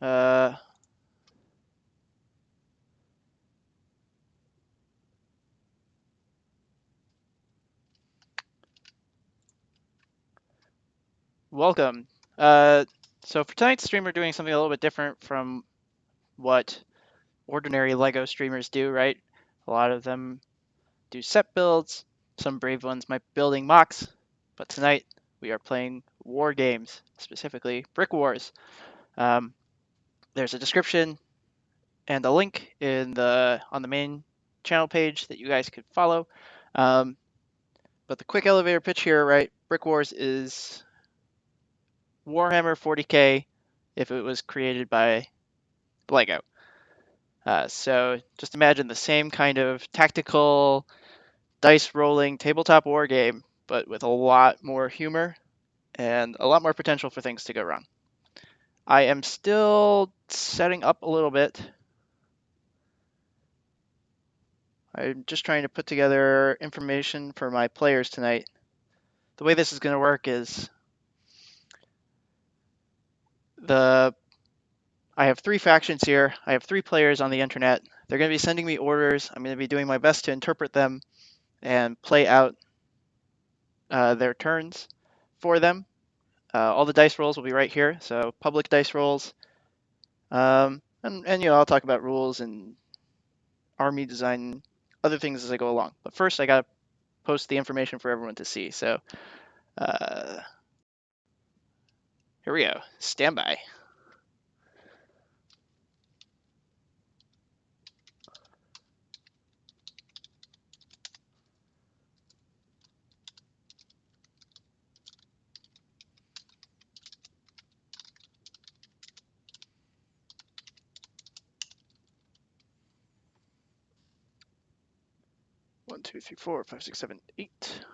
Uh, Welcome. So for tonight's stream, we're doing something a little bit different from what ordinary LEGO streamers do, right? A lot of them do set builds. Some brave ones might be building mocks. But tonight, we are playing war games, specifically Brickwars. Um, there's a description and a link on the main channel page that you guys could follow. But the quick elevator pitch here, right? Brickwars is Warhammer 40K if it was created by Lego. So just imagine the same kind of tactical dice rolling tabletop war game, but with a lot more humor and a lot more potential for things to go wrong. I am still setting up a little bit. I'm just trying to put together information for my players tonight. The way this is going to work is I have 3 factions here. I have 3 players on the internet. They're going to be sending me orders. I'm going to be doing my best to interpret them and play out their turns for them. All the dice rolls will be right here, so public dice rolls. And I'll talk about rules and army design, other things as I go along. But first, I gotta post the information for everyone to see. So here we go. Stand by. One, two, three, four, five, six, seven, 8.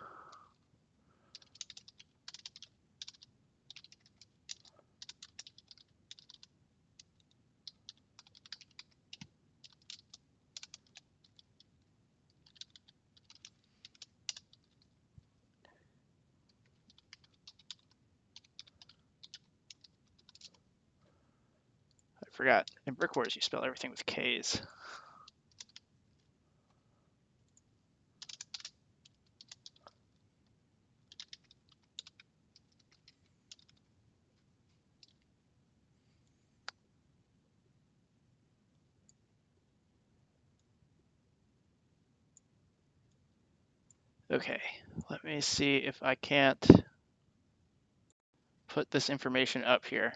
I forgot. In Brickwars, you spell everything with K's. Okay, let me see if I can't put this information up here.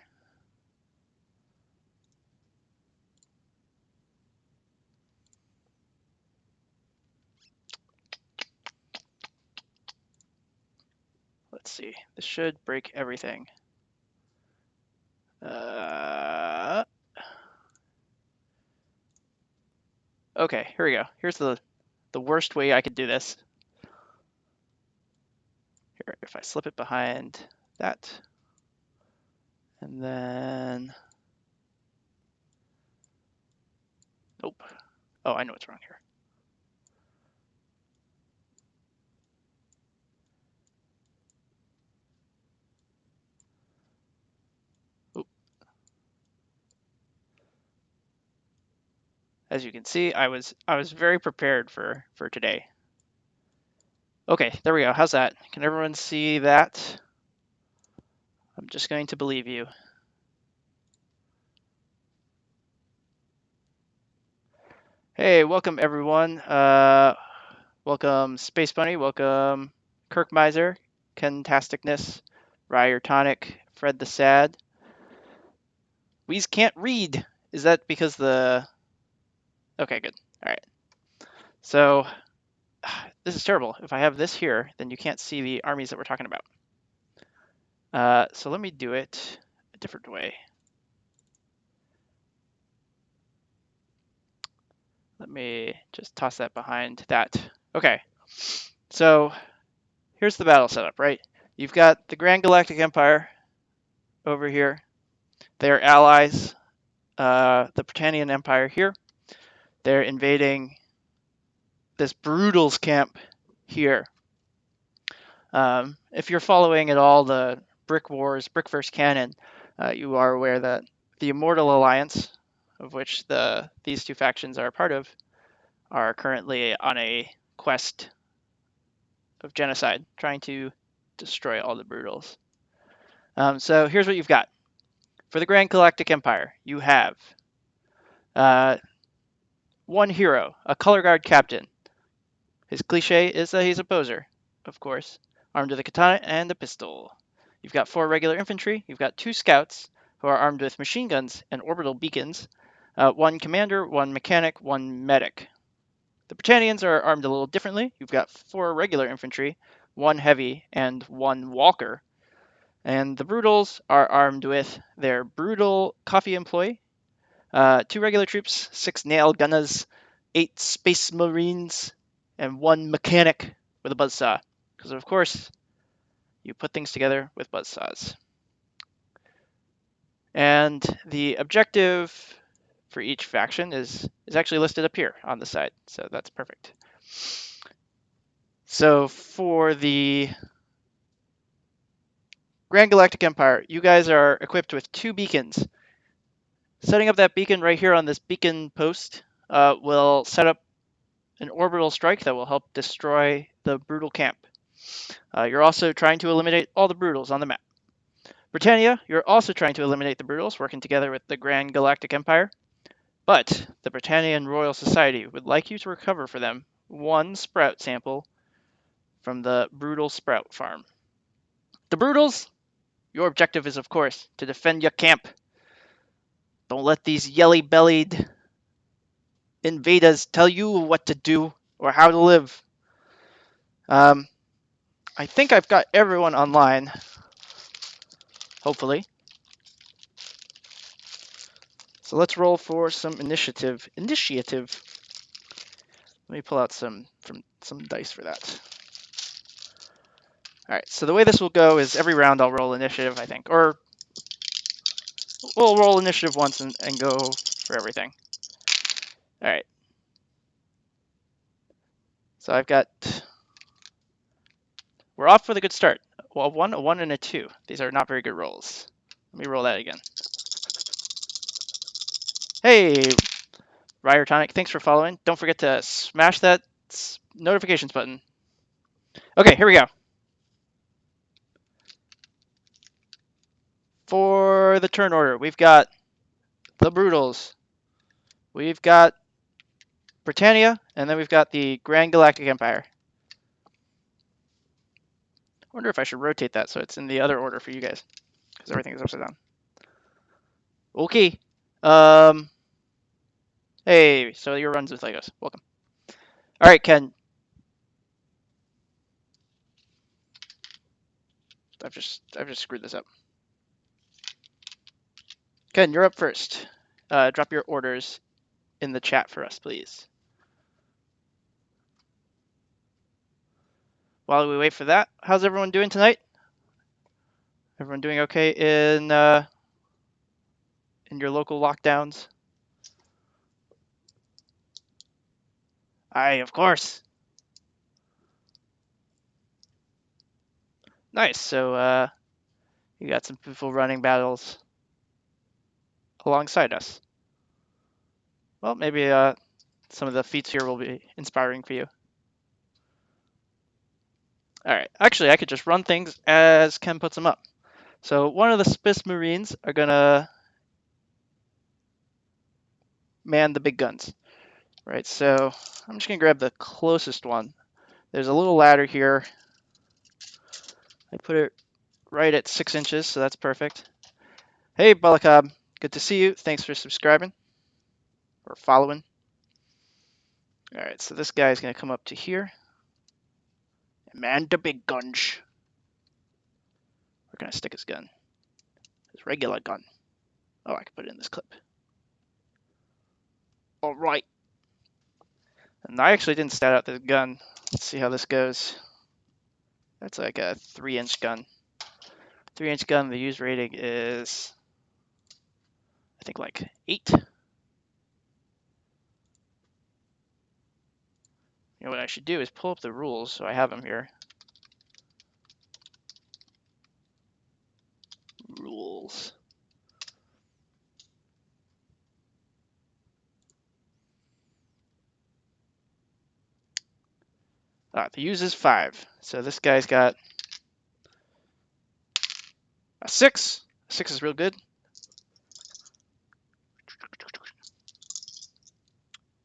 Let's see. This should break everything. Okay, here we go. Here's the worst way I could do this. Here, if I slip it behind that, and then, nope. Oh, I know what's wrong here. Oop. As you can see, I was very prepared for today. Okay, there we go. How's that? Can everyone see that? I'm just going to believe you. Hey, welcome everyone. Welcome Space Bunny. Welcome Kirk Miser, Kentasticness, Ryer Tonic, Fred the Sad. Weez can't read. Is that because the? Okay, good. All right. So this is terrible. If I have this here, then you can't see the armies that we're talking about. So let me do it a different way. Let me just toss that behind that. Okay, so here's the battle setup, right? You've got the Grand Galactic Empire over here. They're allies. The Britannian Empire here. They're invading this Brootalz camp here. If you're following at all the Brikwars, Brickverse canon, you are aware that the Immortal Alliance, of which these two factions are a part of, are currently on a quest of genocide, trying to destroy all the Brutals. So here's what you've got. For the Grand Galactic Empire, you have one hero, a color guard captain. His cliche is that he's a poser, of course, armed with a katana and a pistol. You've got 4 regular infantry. You've got 2 scouts who are armed with machine guns and orbital beacons. 1 commander, 1 mechanic, 1 medic. The Britannians are armed a little differently. You've got 4 regular infantry, 1 heavy, and 1 walker. And the Brutals are armed with their brutal coffee employee, 2 regular troops, 6 nail gunners, 8 space marines, and 1 mechanic with a buzzsaw. Because of course, you put things together with buzzsaws. And the objective for each faction is actually listed up here on the side, so that's perfect. So for the Grand Galactic Empire, you guys are equipped with 2 beacons. Setting up that beacon right here on this beacon post will set up an orbital strike that will help destroy the Brutal camp. You're also trying to eliminate all the Brutals on the map. Britannia, you're also trying to eliminate the Brutals, working together with the Grand Galactic Empire. But the Britannian Royal Society would like you to recover for them 1 sprout sample from the Brutal Sprout Farm. The Brutals, your objective is, of course, to defend your camp. Don't let these yelly-bellied invaders tell you what to do or how to live. I think I've got everyone online, hopefully. So let's roll for some initiative. Let me pull out some dice for that. All right, so the way this will go is every round I'll roll initiative, I think. Or we'll roll initiative once and go for everything. All right. So we're off with a good start. Well, a 1, and a 2. These are not very good rolls. Let me roll that again. Hey, Ryer Tonic, thanks for following. Don't forget to smash that notifications button. Okay, here we go. For the turn order, we've got the Brutals, we've got Britannia, and then we've got the Grand Galactic Empire. I wonder if I should rotate that so it's in the other order for you guys, because everything is upside down. Okay. Hey, so your runs with Legos. Welcome. All right, Ken. I've just screwed this up. Ken, you're up first. Drop your orders in the chat for us, please. While we wait for that, how's everyone doing tonight? Everyone doing okay in your local lockdowns? Aye, of course. Nice. So you got some people running battles alongside us. Well, maybe some of the feats here will be inspiring for you. All right. Actually, I could just run things as Ken puts them up. So one of the Space Marines are gonna man the big guns, right? So I'm just gonna grab the closest one. There's a little ladder here. I put it right at 6 inches, so that's perfect. Hey, Balakab, good to see you. Thanks for subscribing or following. All right, so this guy's gonna come up to here. Man the big guns. We're gonna stick his gun. His regular gun. Oh, I can put it in this clip. All right. And I actually didn't stat out this gun. Let's see how this goes. That's like a 3-inch gun. 3-inch gun, the use rating is, I think, like 8. You know what I should do is pull up the rules so I have them here. Rules. The use is 5. So this guy's got a 6. 6 is real good.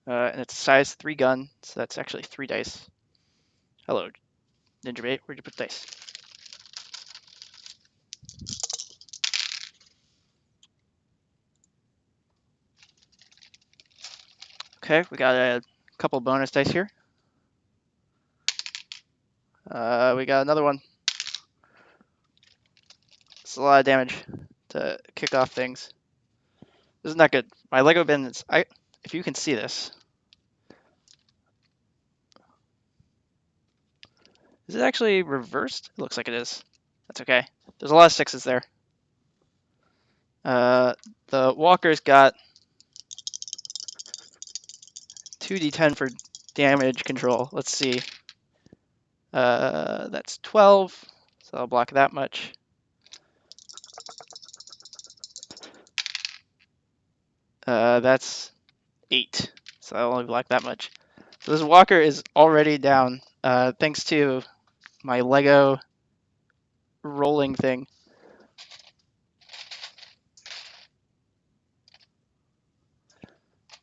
And it's a size 3 gun, so that's actually 3 dice. Hello, Ninja Bait. Where'd you put the dice? Okay, we got a couple bonus dice here. We got another one. It's a lot of damage to kick off things. This is not good. My Lego bin is... if you can see this... Is it actually reversed? It looks like it is. That's okay. There's a lot of 6s there. The walker's got 2d10 for damage control. Let's see. That's 12, so I'll block that much. That's 8, so I'll only block that much. So this walker is already down, thanks to my Lego rolling thing.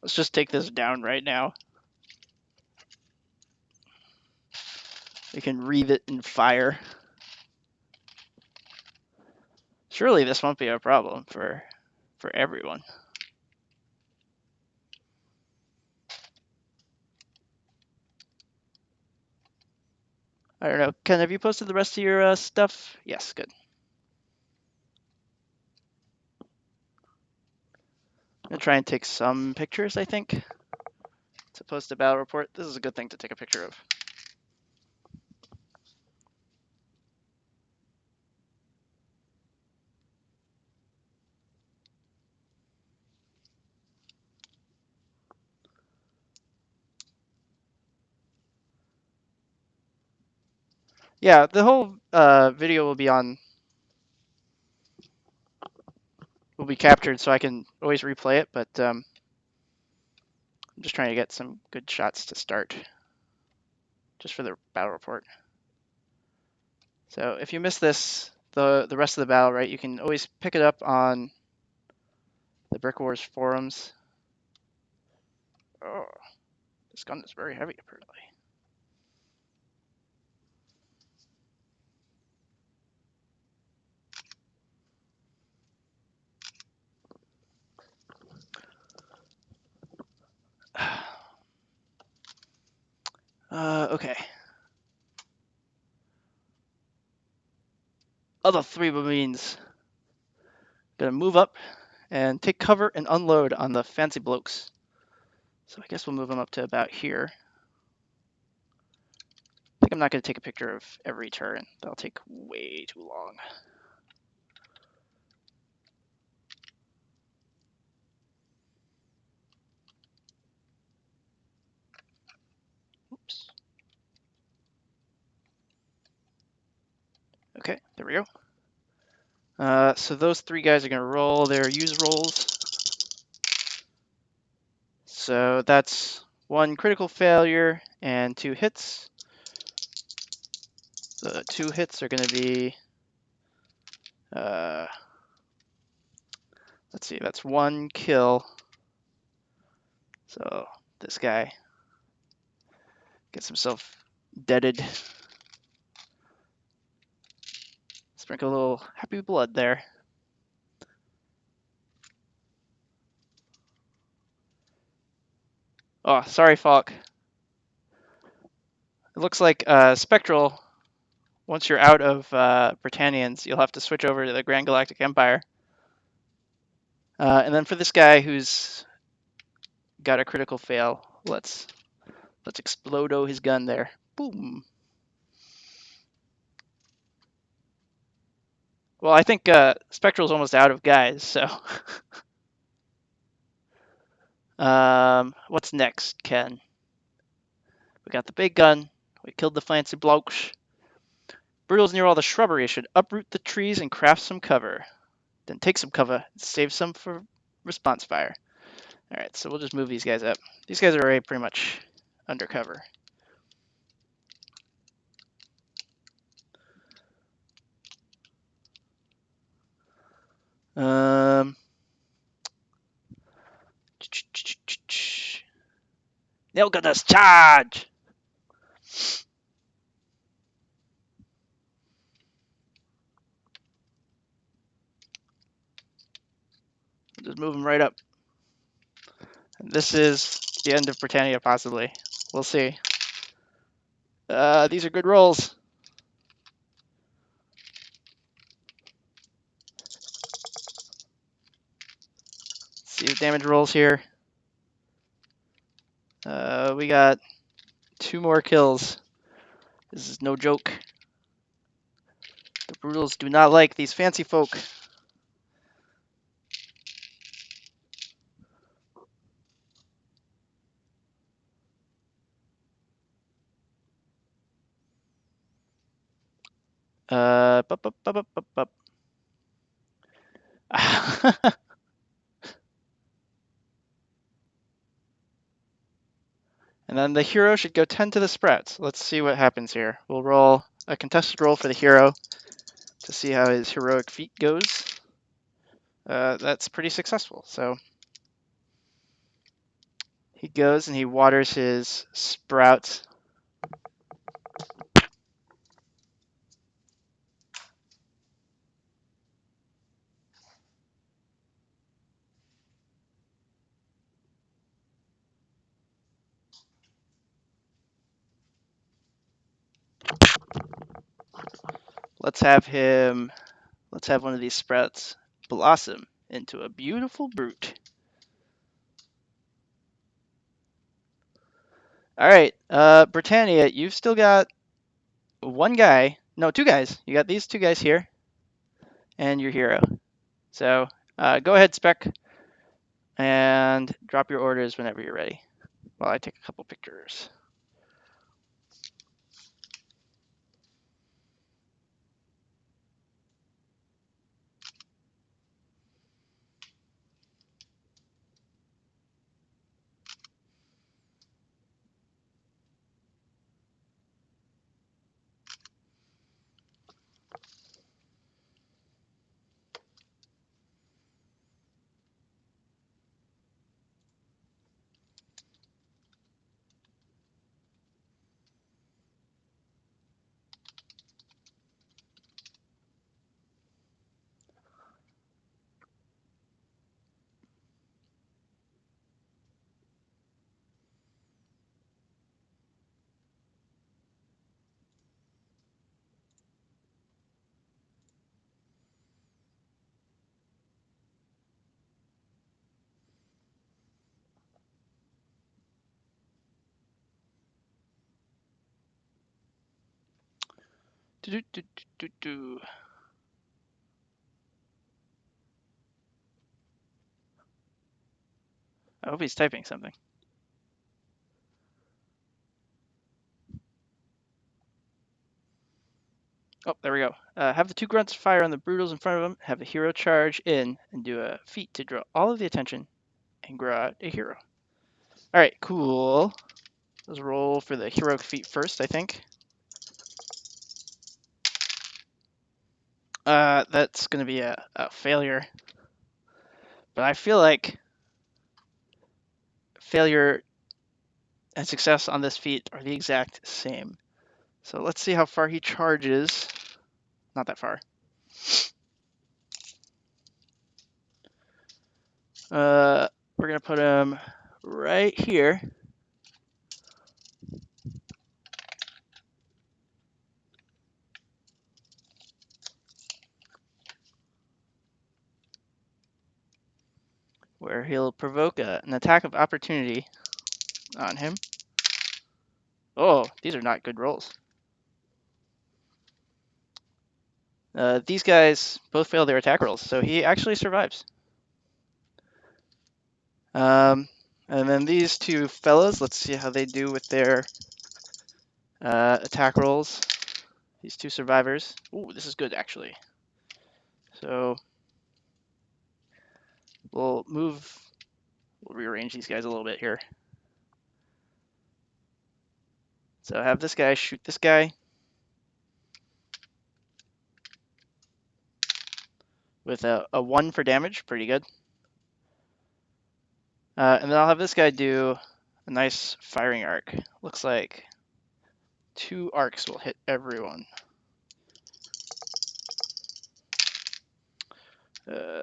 Let's just take this down right now. We can wreathe it in fire. Surely this won't be a problem for everyone. I don't know. Ken, have you posted the rest of your stuff? Yes, good. I'm going to try and take some pictures, I think, to post a battle report. This is a good thing to take a picture of. Yeah, the whole video will be captured, so I can always replay it. But I'm just trying to get some good shots to start, just for the battle report. So if you miss this, the rest of the battle, right, you can always pick it up on the Brikwars forums. Oh, this gun is very heavy, apparently. Okay. Other 3 Marines gonna move up and take cover and unload on the fancy blokes. So I guess we'll move them up to about here. I think I'm not gonna take a picture of every turn. That'll take way too long. Oops. Okay, there we go. So those 3 guys are going to roll their use rolls. So that's 1 critical failure and 2 hits. The 2 hits are going to be, let's see, that's 1 kill. So this guy gets himself deaded. Sprinkle a little happy blood there. Oh, sorry, Falk. It looks like Spectral, once you're out of Britannians, you'll have to switch over to the Grand Galactic Empire. And then for this guy who's got a critical fail, let's explodo his gun there. Boom. Well, I think Spectral's almost out of guys, so. What's next, Ken? We got the big gun. We killed the fancy blokes. Brootalz near all the shrubbery should uproot the trees and craft some cover. Then take some cover and save some for response fire. Alright, so we'll just move these guys up. These guys are already pretty much undercover. Um, Nilga's charge! Just move him right up. This is the end of Britannia, possibly. We'll see. These are good rolls. Let's see the damage rolls here. We got 2 more kills. This is no joke. The Brutals do not like these fancy folk. Bup, bup, bup, bup, bup, bup. And then the hero should go 10 to the spreads. Let's see what happens here. We'll roll a contested roll for the hero to see how his heroic feat goes. That's pretty successful. So he goes and he waters his sprouts. Let's have one of these sprouts blossom into a beautiful brute. All right, Britannia, you've still got 1 guy, no, 2 guys. You got these 2 guys here and your hero. So go ahead, Spec, and drop your orders whenever you're ready while I take a couple pictures. Do, do, do, do, do. I hope he's typing something. Oh, there we go. Have the 2 grunts fire on the Brutals in front of him, have the hero charge in, and do a feat to draw all of the attention and grow out a hero. All right, cool. Let's roll for the heroic feat first, I think. That's going to be a failure. But I feel like failure and success on this feat are the exact same. So let's see how far he charges. Not that far. We're going to put him right here. Where he'll provoke an attack of opportunity on him. Oh, these are not good rolls. These guys both fail their attack rolls, so he actually survives. And then these 2 fellows, let's see how they do with their attack rolls. These 2 survivors. Ooh, this is good, actually. So we'll rearrange these guys a little bit here. So have this guy shoot this guy. with a 1 for damage, pretty good. And then I'll have this guy do a nice firing arc. Looks like 2 arcs will hit everyone.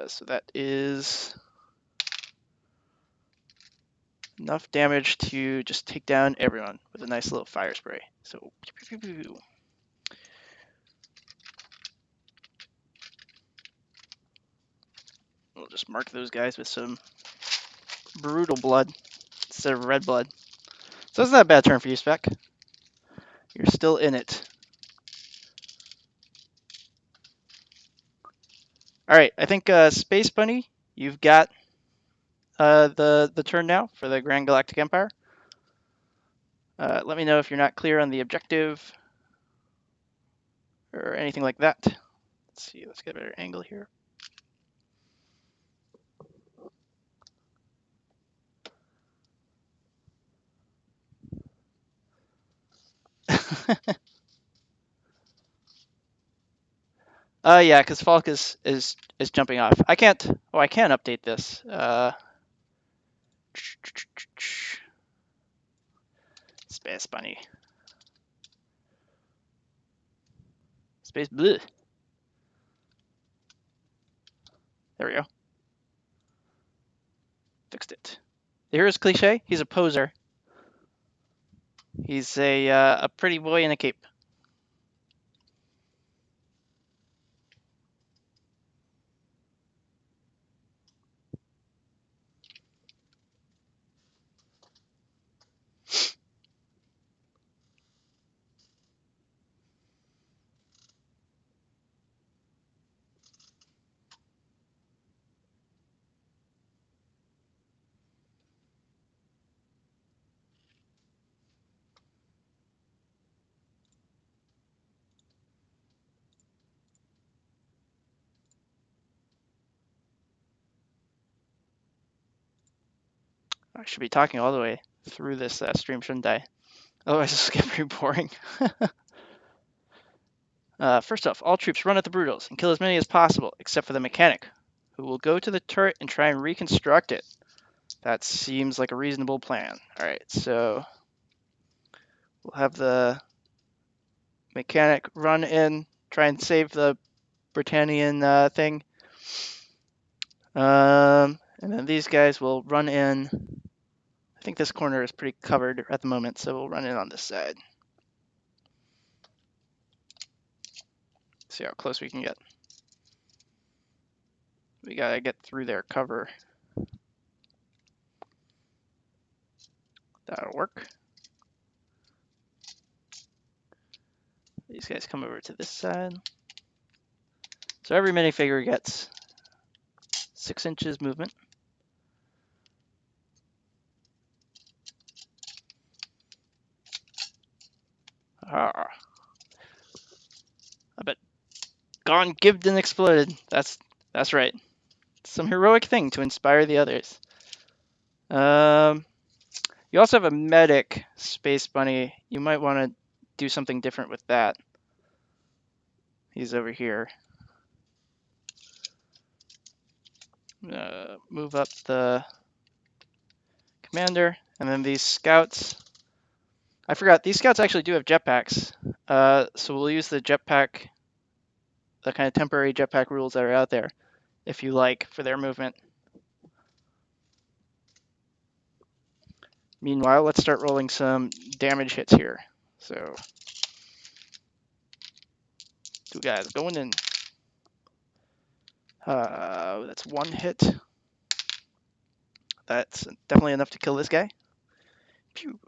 So that is enough damage to just take down everyone with a nice little fire spray. So, pew, pew, pew, pew. We'll just mark those guys with some brutal blood instead of red blood. So it's not a bad turn for you, Spec. You're still in it. All right, I think Space Bunny, you've got the turn now for the Grand Galactic Empire. Let me know if you're not clear on the objective or anything like that. Let's see, let's get a better angle here. Yeah, because Falk is jumping off. I can't. Oh, I can update this. Space Bunny. Space bleh. There we go. Fixed it. The hero's cliche. He's a poser. He's a pretty boy in a cape. I should be talking all the way through this stream, shouldn't I? Otherwise, this will get pretty boring. First off, all troops run at the Brutals and kill as many as possible, except for the mechanic, who will go to the turret and try and reconstruct it. That seems like a reasonable plan. All right, so we'll have the mechanic run in, try and save the Britannian thing. And then these guys will run in. I think this corner is pretty covered at the moment, so we'll run in on this side. See how close we can get. We gotta get through their cover. That'll work. These guys come over to this side. So every minifigure gets 6 inches movement. Ah. I bet gone, gived, and exploded. That's right. Some heroic thing to inspire the others. You also have a medic, Space Bunny. You might want to do something different with that. He's over here. Move up the commander, and then these scouts. I forgot, these scouts actually do have jetpacks. So we'll use the jetpack, the kind of temporary jetpack rules that are out there, if you like, for their movement. Meanwhile, let's start rolling some damage hits here. So, 2 guys going in. That's 1 hit. That's definitely enough to kill this guy. Pew.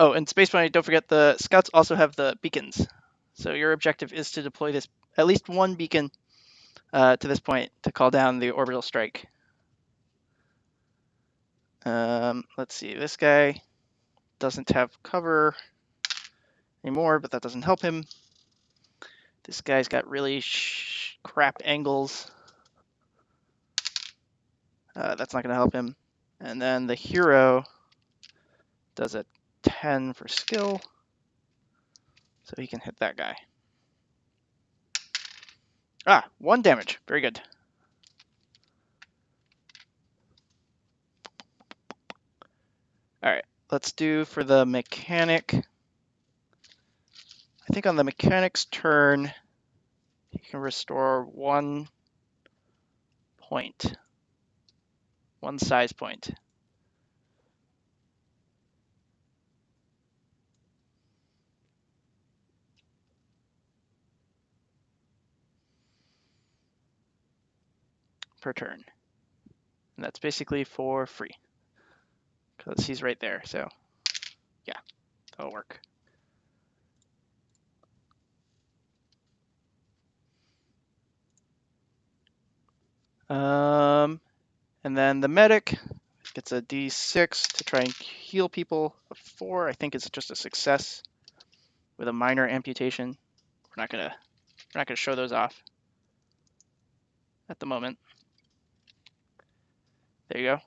Oh, and Space Bunny, don't forget the scouts also have the beacons. So your objective is to deploy this at least 1 beacon to this point to call down the orbital strike. Let's see, this guy doesn't have cover anymore, but that doesn't help him. This guy's got really crap angles. That's not going to help him. And then the hero does a 10 for skill, so he can hit that guy. Ah, 1 damage. Very good. All right, let's do for the mechanic. I think on the mechanic's turn, he can restore 1 point, 1 size point. Per turn. And that's basically for free, because he's right there, so yeah, that'll work. And then the medic gets a D6 to try and heal people. A 4, I think, is just a success with a minor amputation. We're not gonna show those off at the moment. There you go.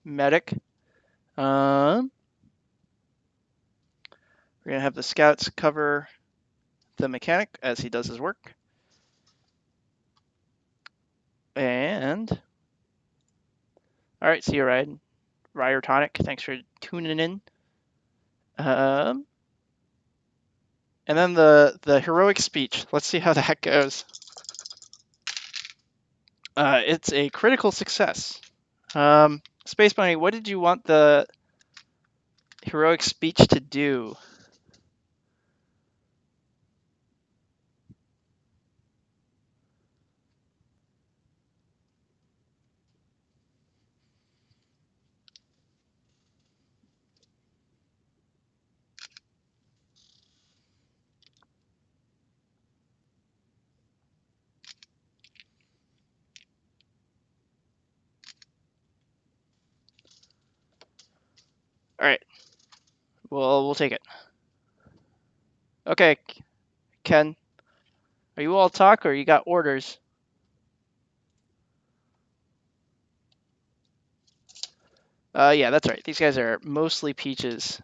Medic. We're gonna have the scouts cover the mechanic as he does his work. And all right, see you, Ryer Tonic. Thanks for tuning in. And then the heroic speech. Let's see how that goes. It's a critical success. Space Bunny, what did you want the heroic speech to do? All right. Well, we'll take it. Okay, Ken, are you all talk or you got orders? Yeah, that's right. These guys are mostly peaches.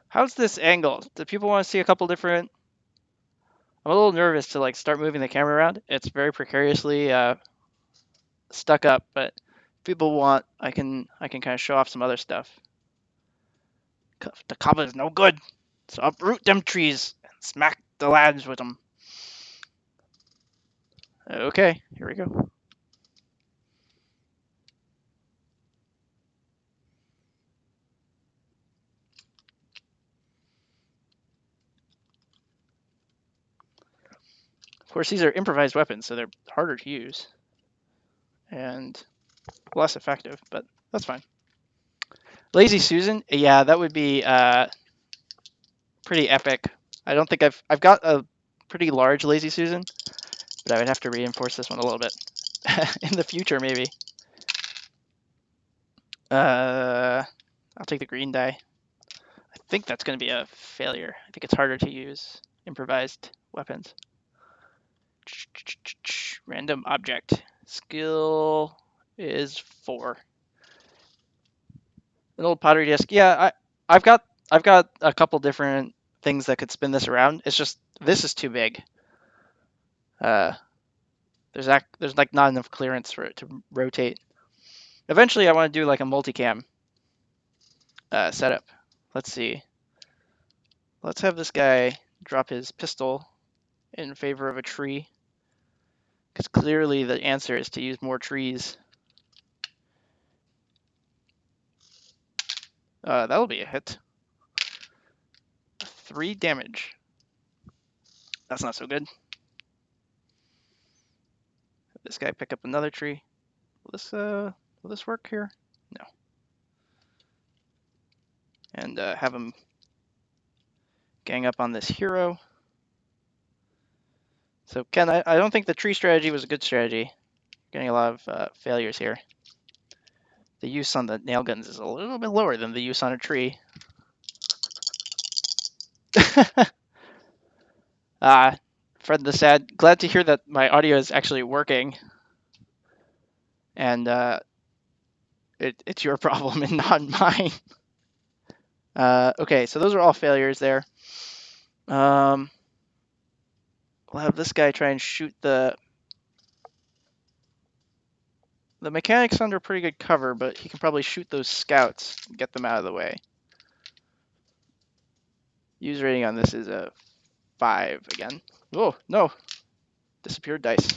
How's this angle? Do people want to see a couple different? I'm a little nervous to like start moving the camera around. It's very precariously stuck up, but if people want, I can kind of show off some other stuff. The cover is no good, so uproot them trees and smack the lads with them. Okay, here we go. Of course, these are improvised weapons, so they're harder to use and less effective, but that's fine. Lazy Susan, yeah, that would be pretty epic. I don't think I've got a pretty large Lazy Susan, but I would have to reinforce this one a little bit in the future, maybe. I'll take the green die. I think that's going to be a failure. I think it's harder to use improvised weapons. Random object. Skill is 4. An old pottery disc. Yeah, I've got a couple different things that could spin this around. It's just this is too big. There's like not enough clearance for it to rotate. Eventually, I want to do like a multicam setup. Let's see. Let's have this guy drop his pistol in favor of a tree, because clearly the answer is to use more trees. That'll be a hit. 3 damage. That's not so good. Have this guy pick up another tree. Will this work here? No. and have them gang up on this hero. So Ken, I don't think the tree strategy was a good strategy. Getting a lot of failures here. The use on the nail guns is a little bit lower than the use on a tree. Fred the Sad, glad to hear that my audio is actually working. And it's your problem and not mine. Okay, so those are all failures there. We'll have this guy try and shoot the mechanic's under pretty good cover, but he can probably shoot those scouts and get them out of the way. Use rating on this is a 5 again. Oh, no. Disappeared dice.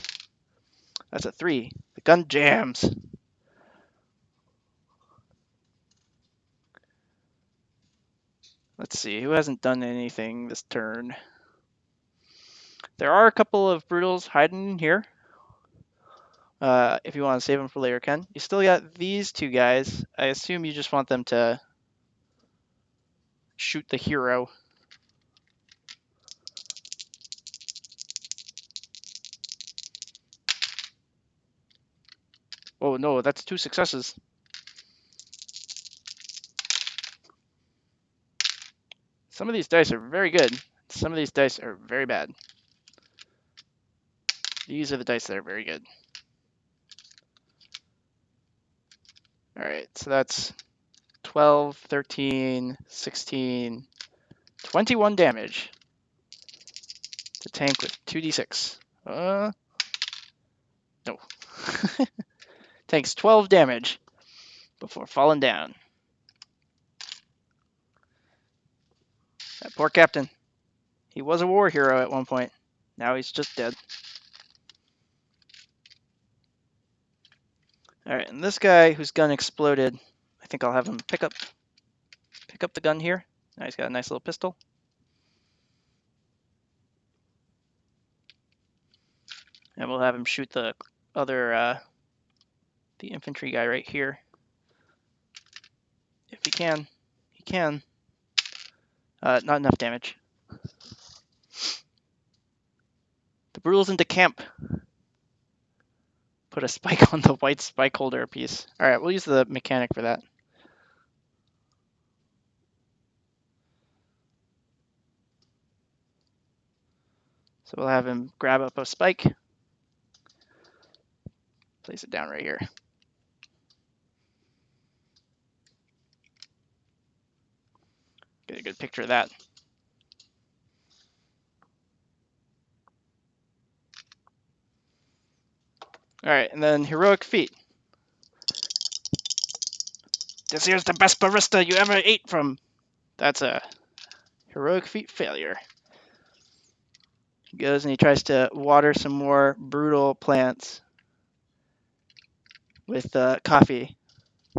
That's a 3. The gun jams. Let's see, who hasn't done anything this turn? There are a couple of Brutals hiding in here. If you want to save them for later, Ken. You still got these two guys. I assume you just want them to shoot the hero. Oh no, that's 2 successes. Some of these dice are very good. Some of these dice are very bad. These are the dice that are very good. Alright, so that's 12, 13, 16, 21 damage. The tank with 2d6. No. Takes 12 damage before falling down. That poor captain. He was a war hero at one point. Now he's just dead. Alright, and this guy whose gun exploded, I think I'll have him pick up the gun here. Now he's got a nice little pistol. And we'll have him shoot the other, the infantry guy right here. If he can. He can. Not enough damage. The Brutals into camp. Put a spike on the white spike holder piece. Alright, we'll use the mechanic for that. So we'll have him grab up a spike. Place it down right here. Get a good picture of that. Alright, and then heroic feat. This here's the best barista you ever ate from. That's a heroic feat failure. He goes and he tries to water some more brutal plants with coffee,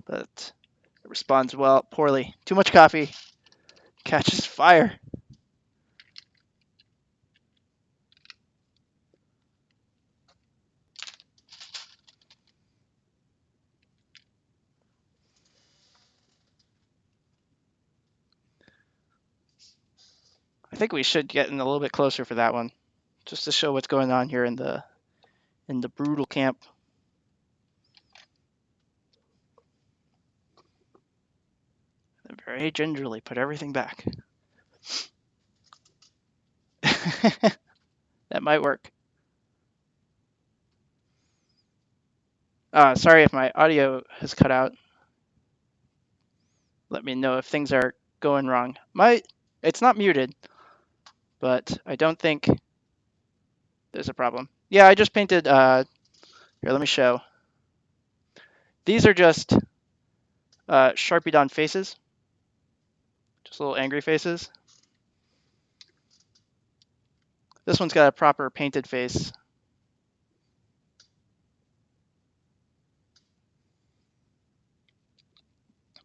but it responds poorly. Too much coffee. Catches fire. I think we should get in a little bit closer for that one, just to show what's going on here in the brutal camp. And very gingerly put everything back. That might work. Sorry if my audio has cut out. Let me know if things are going wrong. It's not muted, but I don't think there's a problem. Yeah, I just painted, here, let me show. These are just Sharpied on faces. Just little angry faces. This one's got a proper painted face.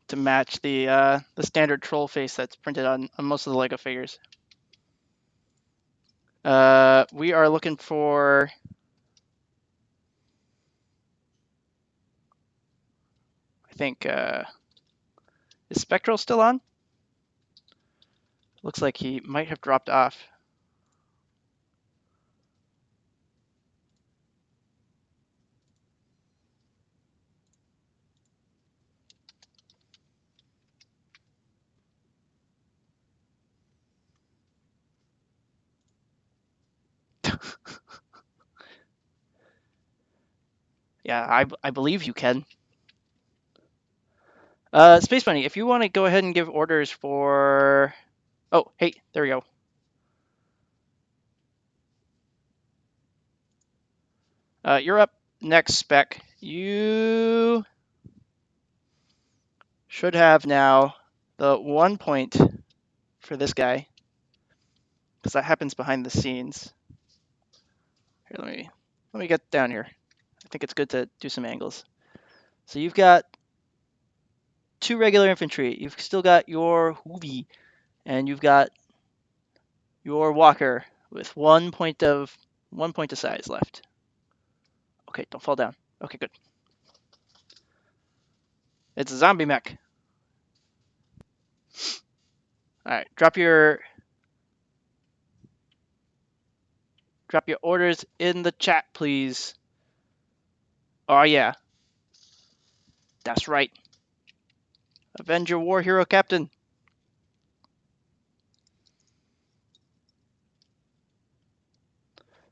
To match the standard troll face that's printed on most of the Lego figures. We are looking for... I think, is Spectral still on? Looks like he might have dropped off. Yeah, I believe you can. Space Bunny, if you want to go ahead and give orders for... Oh, hey, there we go. You're up next, Spec. You should have now the 1 point for this guy, because that happens behind the scenes. Here, let me get down here. I think it's good to do some angles. So you've got 2 regular infantry. You've still got your Hoovy, and you've got your Walker with 1 point of size left. Okay, don't fall down. Okay, good. It's a zombie mech. All right, drop your orders in the chat, please. Oh yeah, that's right. Avenger War Hero Captain.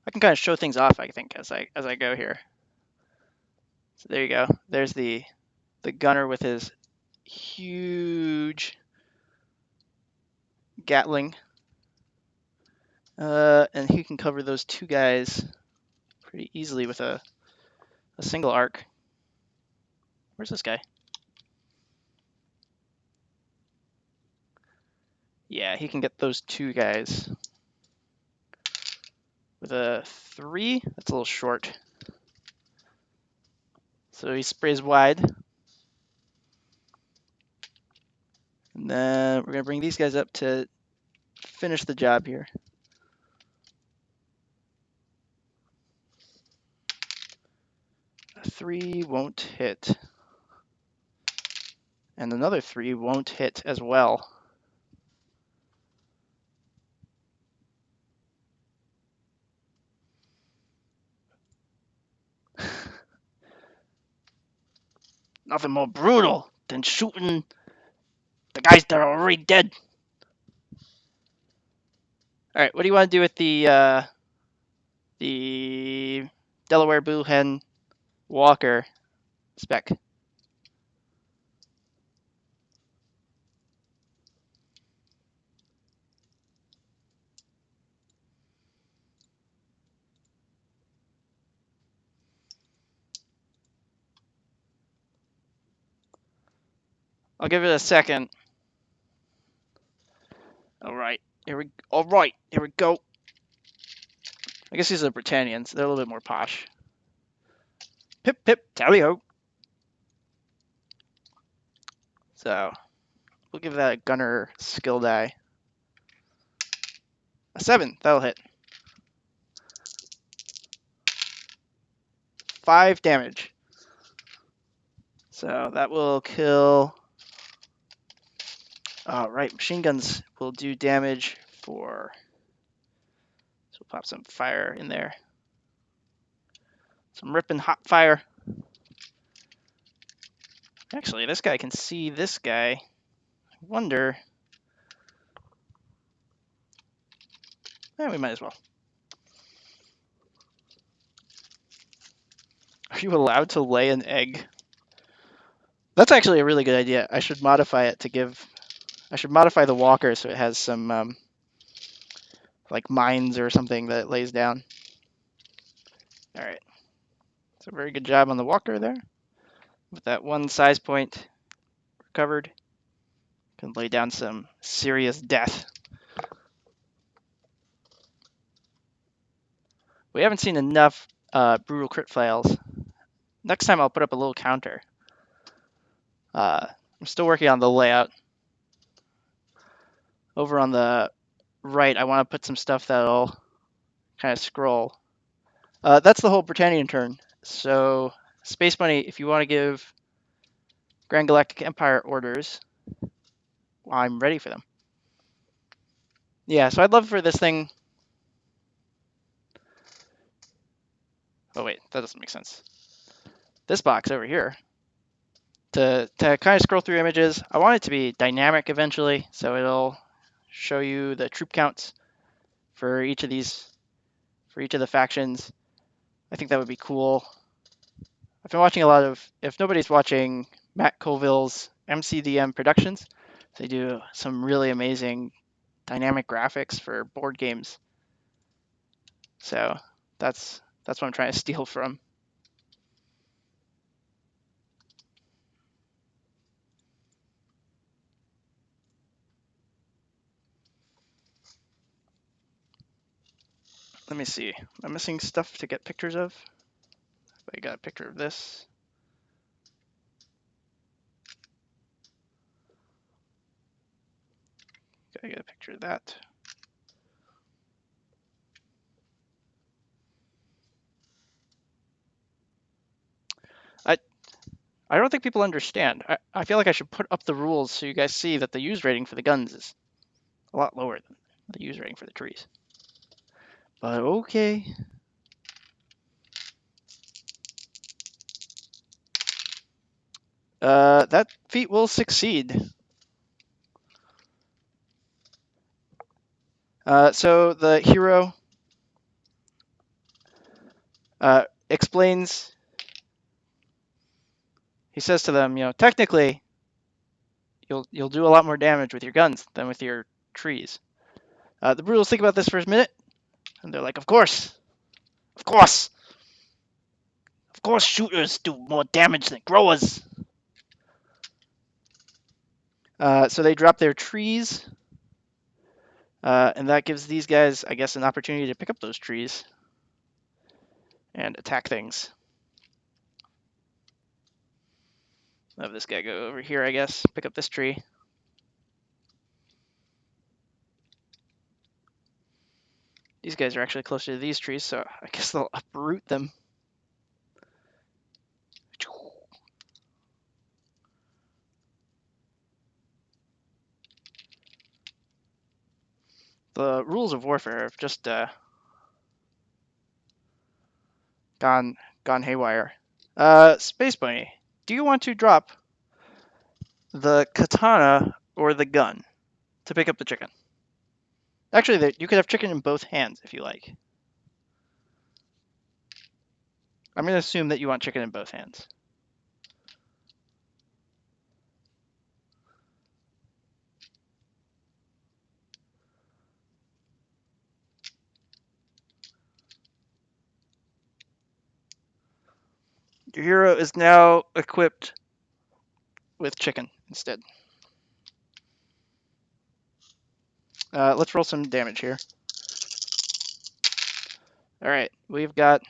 I can kind of show things off, I think, as I go here. So there you go. There's the gunner with his huge Gatling. And he can cover those 2 guys pretty easily with a single arc. Where's this guy? Yeah, he can get those 2 guys with a 3. That's a little short. So he sprays wide. And then we're going to bring these guys up to finish the job here. A 3 won't hit. And another 3 won't hit as well. Nothing more brutal than shooting the guys that are already dead. All right, what do you want to do with the Delaware Blue Hen Walker Spec? I'll give it a second. All right, here we go. I guess these are Britannians. They're a little bit more posh. Pip pip tally-ho. So we'll give that a gunner skill die. A 7, that'll hit. 5 damage. So that will kill. All right, machine guns will do damage for. So we'll pop some fire in there. Some ripping hot fire. Actually, this guy can see this guy. I wonder. We might as well. Are you allowed to lay an egg? That's actually a really good idea. I should modify it to give. I should modify the walker so it has some like mines or something that it lays down. All right. So very good job on the walker there. With that 1 size point recovered, can lay down some serious death. We haven't seen enough brutal crit fails. Next time I'll put up a little counter. I'm still working on the layout. Over on the right, I want to put some stuff that'll kind of scroll. That's the whole Britannian turn. So, Space Bunny, if you want to give Grand Galactic Empire orders, I'm ready for them. Yeah, so I'd love for this thing. Oh wait, that doesn't make sense. This box over here to kind of scroll through images. I want it to be dynamic eventually, so it'll show you the troop counts for each of the factions. I think that would be cool. I've been watching a lot of, if nobody's watching Matt Colville's MCDM Productions, they do some really amazing dynamic graphics for board games. So that's what I'm trying to steal from. Let me see. Am I missing stuff to get pictures of? I got a picture of this. Gotta get a picture of that. I don't think people understand. I feel like I should put up the rules so you guys see that the use rating for the guns is a lot lower than the use rating for the trees. But okay. That feat will succeed. So the hero explains. He says to them, technically, you'll do a lot more damage with your guns than with your trees. The Brutals think about this for a minute, and they're like, of course, of course, shooters do more damage than growers. So they drop their trees, and that gives these guys, I guess, an opportunity to pick up those trees and attack things. I'll have this guy go over here, I guess, pick up this tree. These guys are actually closer to these trees, so I guess they'll uproot them. The rules of warfare have just gone haywire. Space Bunny, do you want to drop the katana or the gun to pick up the chicken? Actually, you could have chicken in both hands if you like. I'm going to assume that you want chicken in both hands. Your hero is now equipped with chicken instead. Let's roll some damage here. All right, we've got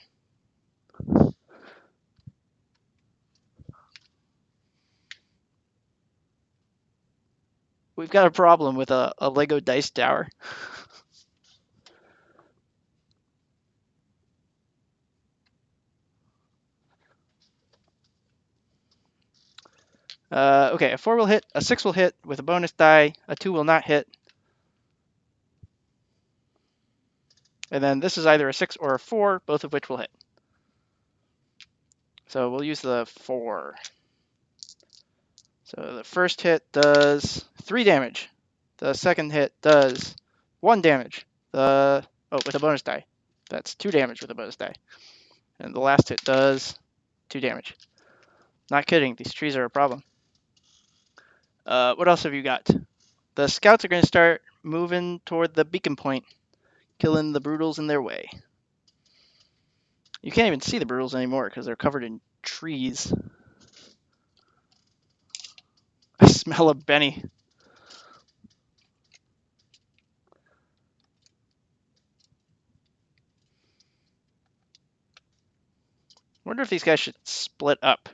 a problem with a Lego dice tower. Okay, a 4 will hit, a 6 will hit with a bonus die, a 2 will not hit. And then this is either a 6 or a 4, both of which will hit. So we'll use the 4. So the first hit does 3 damage. The second hit does 1 damage. With a bonus die. That's 2 damage with a bonus die. And the last hit does 2 damage. Not kidding, these trees are a problem. What else have you got? The scouts are going to start moving toward the beacon point, killing the Brutals in their way. You can't even see the Brutals anymore because they're covered in trees. I smell a Benny. I wonder if these guys should split up.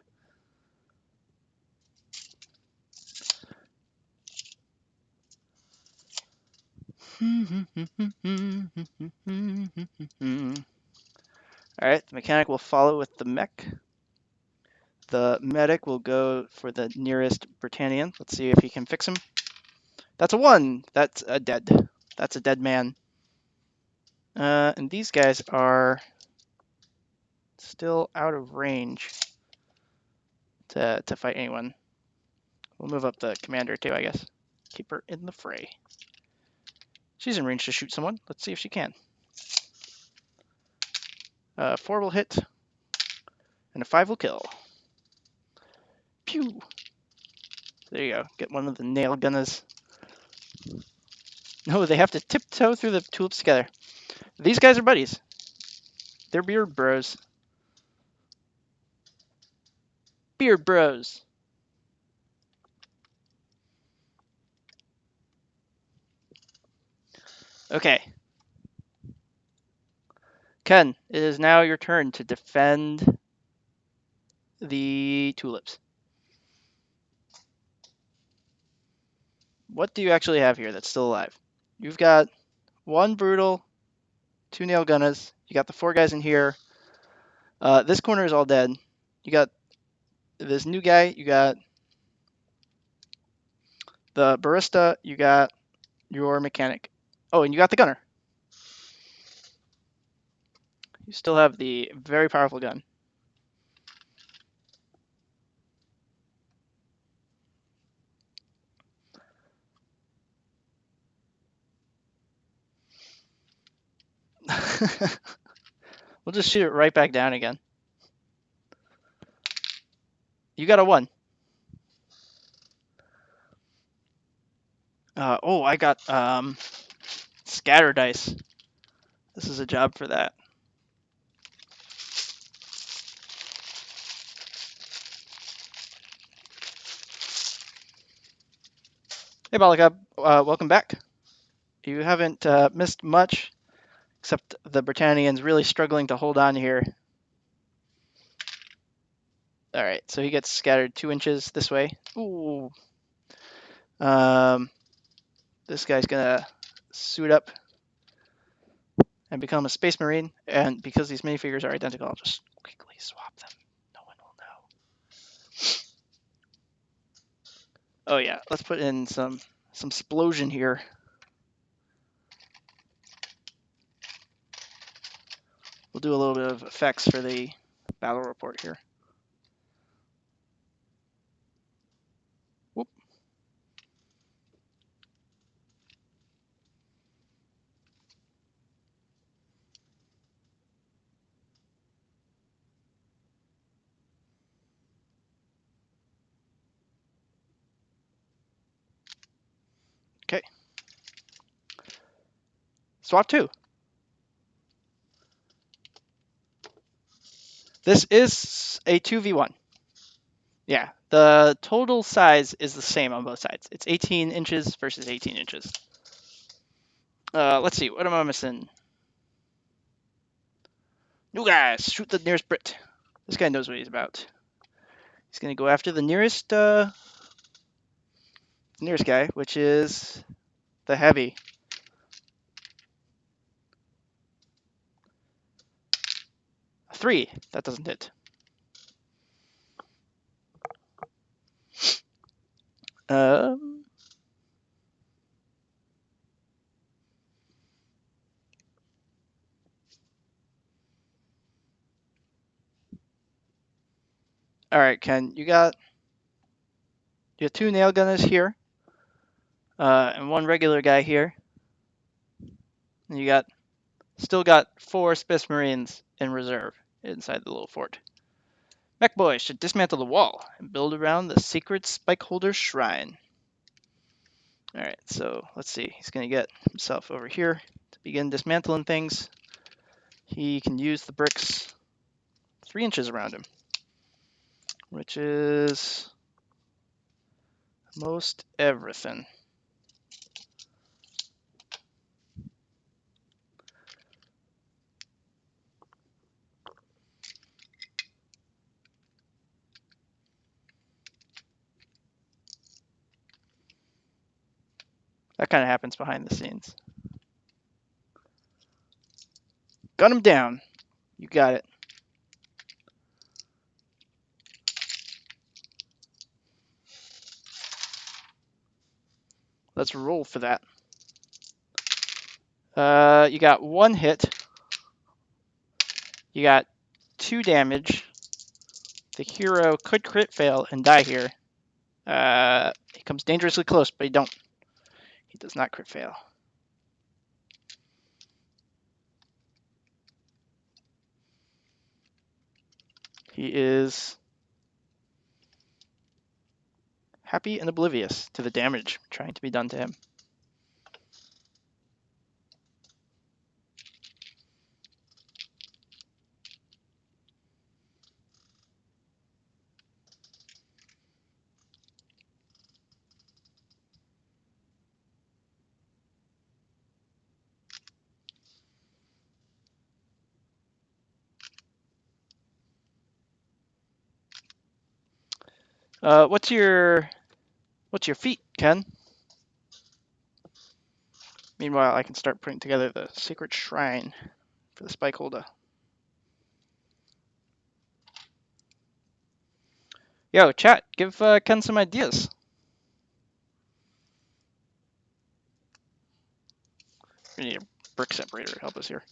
Alright, the mechanic will follow with the mech. The medic will go for the nearest Britannian. Let's see if he can fix him. That's a 1. That's a dead. That's a dead man. And these guys are still out of range to fight anyone. We'll move up the commander too, I guess. Keep her in the fray. She's in range to shoot someone. Let's see if she can. 4 will hit, and a 5 will kill. Pew! There you go. Get one of the nail gunners. No, they have to tiptoe through the tulips together. These guys are buddies. They're beard bros. Beard bros. Okay. Ken, it is now your turn to defend the tulips. What do you actually have here that's still alive? You've got 1 brutal, 2 nail gunners. You got the 4 guys in here. This corner is all dead. You got this new guy. You got the barista. You got your mechanic. Oh, and you got the gunner. You still have the very powerful gun. We'll just shoot it right back down again. You got a 1. Oh, I got scatter dice. This is a job for that. Hey, Balaka, welcome back. You haven't missed much, except the Britannians really struggling to hold on here. All right, so he gets scattered 2 inches this way. Ooh. This guy's gonna suit up and become a Space Marine, and because these minifigures are identical, I'll just quickly swap them. No one will know. Oh yeah, let's put in some explosion here. We'll do a little bit of effects for the battle report here. Whoop. Okay. Swap 2. This is a 2v1. Yeah, the total size is the same on both sides. It's 18 inches versus 18 inches. Let's see, what am I missing? New guys, shoot the nearest Brit. This guy knows what he's about. He's gonna go after the nearest guy, which is the heavy. A 3, that doesn't hit. Um, all right, Ken, you got 2 nail gunners here, and 1 regular guy here. And you still got 4 Space Marines in reserve inside the little fort. Mech Boy should dismantle the wall and build around the secret Spikeholder Shrine. All right, so let's see. He's going to get himself over here to begin dismantling things. He can use the bricks 3 inches around him, which is most everything. That kind of happens behind the scenes. Gun him down. You got it. Let's roll for that. You got 1 hit. You got 2 damage. The hero could crit fail and die here. He comes dangerously close, but he does not crit fail. He is happy and oblivious to the damage trying to be done to him. What's your feat, Ken? Meanwhile, I can start putting together the sacred shrine for the spike holder. Yo, chat, give Ken some ideas. We need a brick separator to help us here.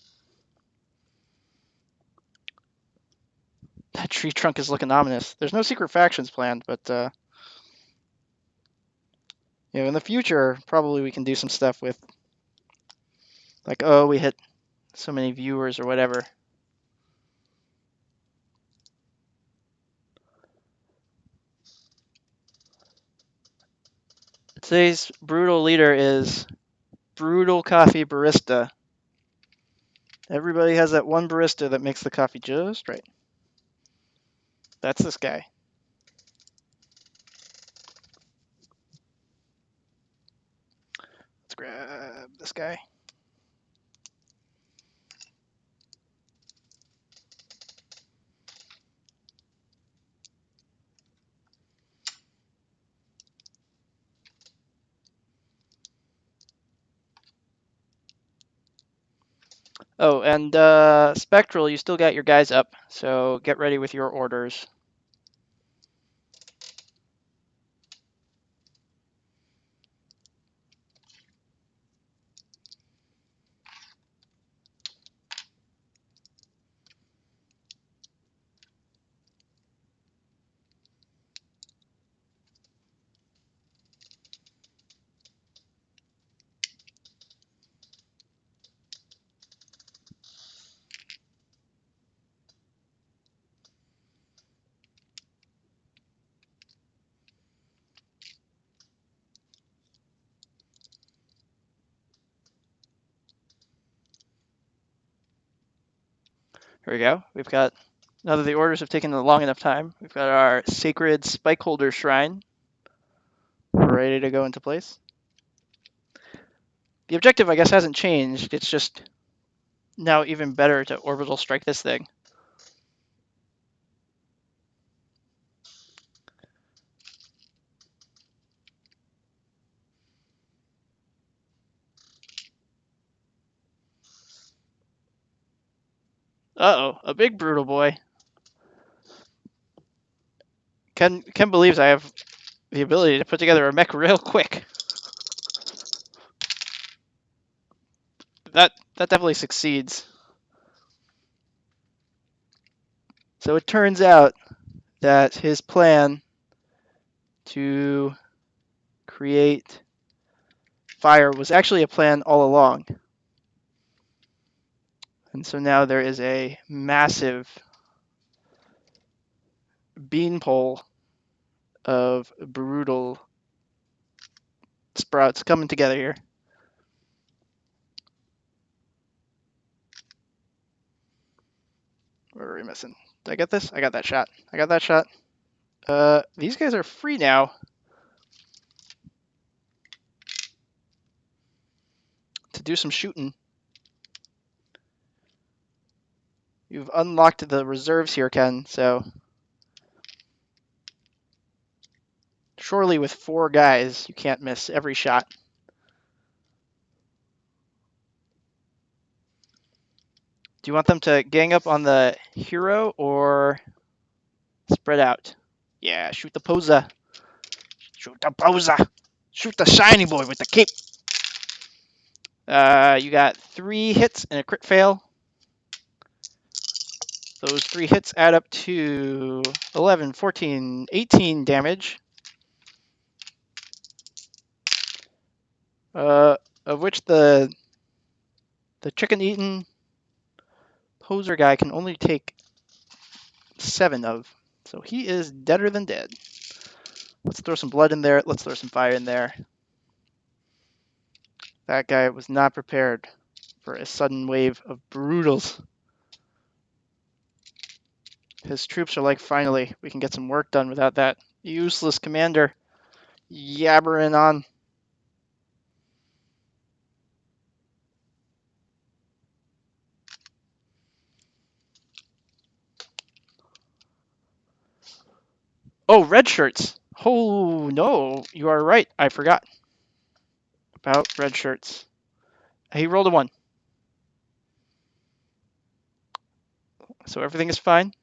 That tree trunk is looking ominous. There's no secret factions planned, but in the future, probably we can do some stuff with, like, oh, we hit so many viewers or whatever. Today's brutal leader is Brutal Coffee Barista. Everybody has that one barista that makes the coffee just right. That's this guy. Let's grab this guy. Oh, and Spectral, you still got your guys up, so get ready with your orders. Here we go. We've got, now that the orders have taken a long enough time, we've got our sacred spike holder shrine ready to go into place. The objective, I guess, hasn't changed. It's just now even better to orbital strike this thing. Uh-oh, a big brutal boy. Ken believes I have the ability to put together a mech real quick. That definitely succeeds. So it turns out that his plan to create fire was actually a plan all along. And so now there is a massive beanpole of brutal sprouts coming together here. What are we missing? Did I get this? I got that shot. I got that shot. These guys are free now to do some shooting. You've unlocked the reserves here, Ken, so surely with 4 guys, you can't miss every shot. Do you want them to gang up on the hero or spread out? Yeah, shoot the poser. Shoot the poser. Shoot the shiny boy with the cape. You got 3 hits and a crit fail. Those 3 hits add up to 11, 14, 18 damage. Of which the chicken-eaten poser guy can only take 7 of. So he is deader than dead. Let's throw some blood in there. Let's throw some fire in there. That guy was not prepared for a sudden wave of Brootalz. His troops are like, finally, we can get some work done without that useless commander yabbering on. Oh, red shirts. Oh, no, you are right. I forgot about red shirts. He rolled a 1. So everything is fine.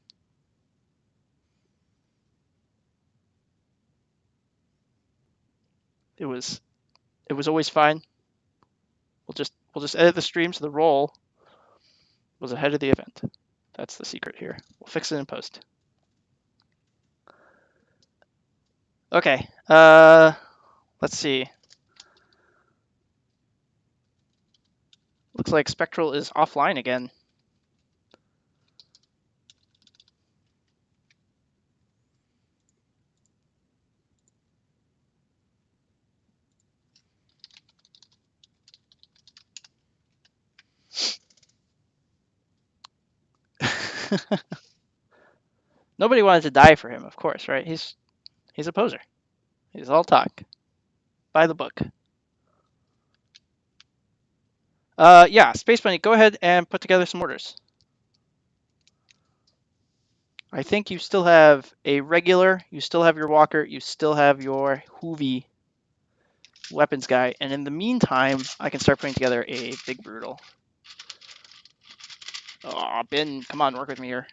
It was always fine. We'll just edit the stream so the roll was ahead of the event. That's the secret here. We'll fix it in post. Okay. Let's see. Looks like Spectral is offline again. Nobody wanted to die for him, of course, right? He's a poser. He's all talk. By the book. Yeah, Space Bunny, go ahead and put together some orders. I think you still have a regular, you still have your walker, you still have your Hoovy weapons guy, and in the meantime, I can start putting together a big brutal. Oh, Ben, come on, work with me here.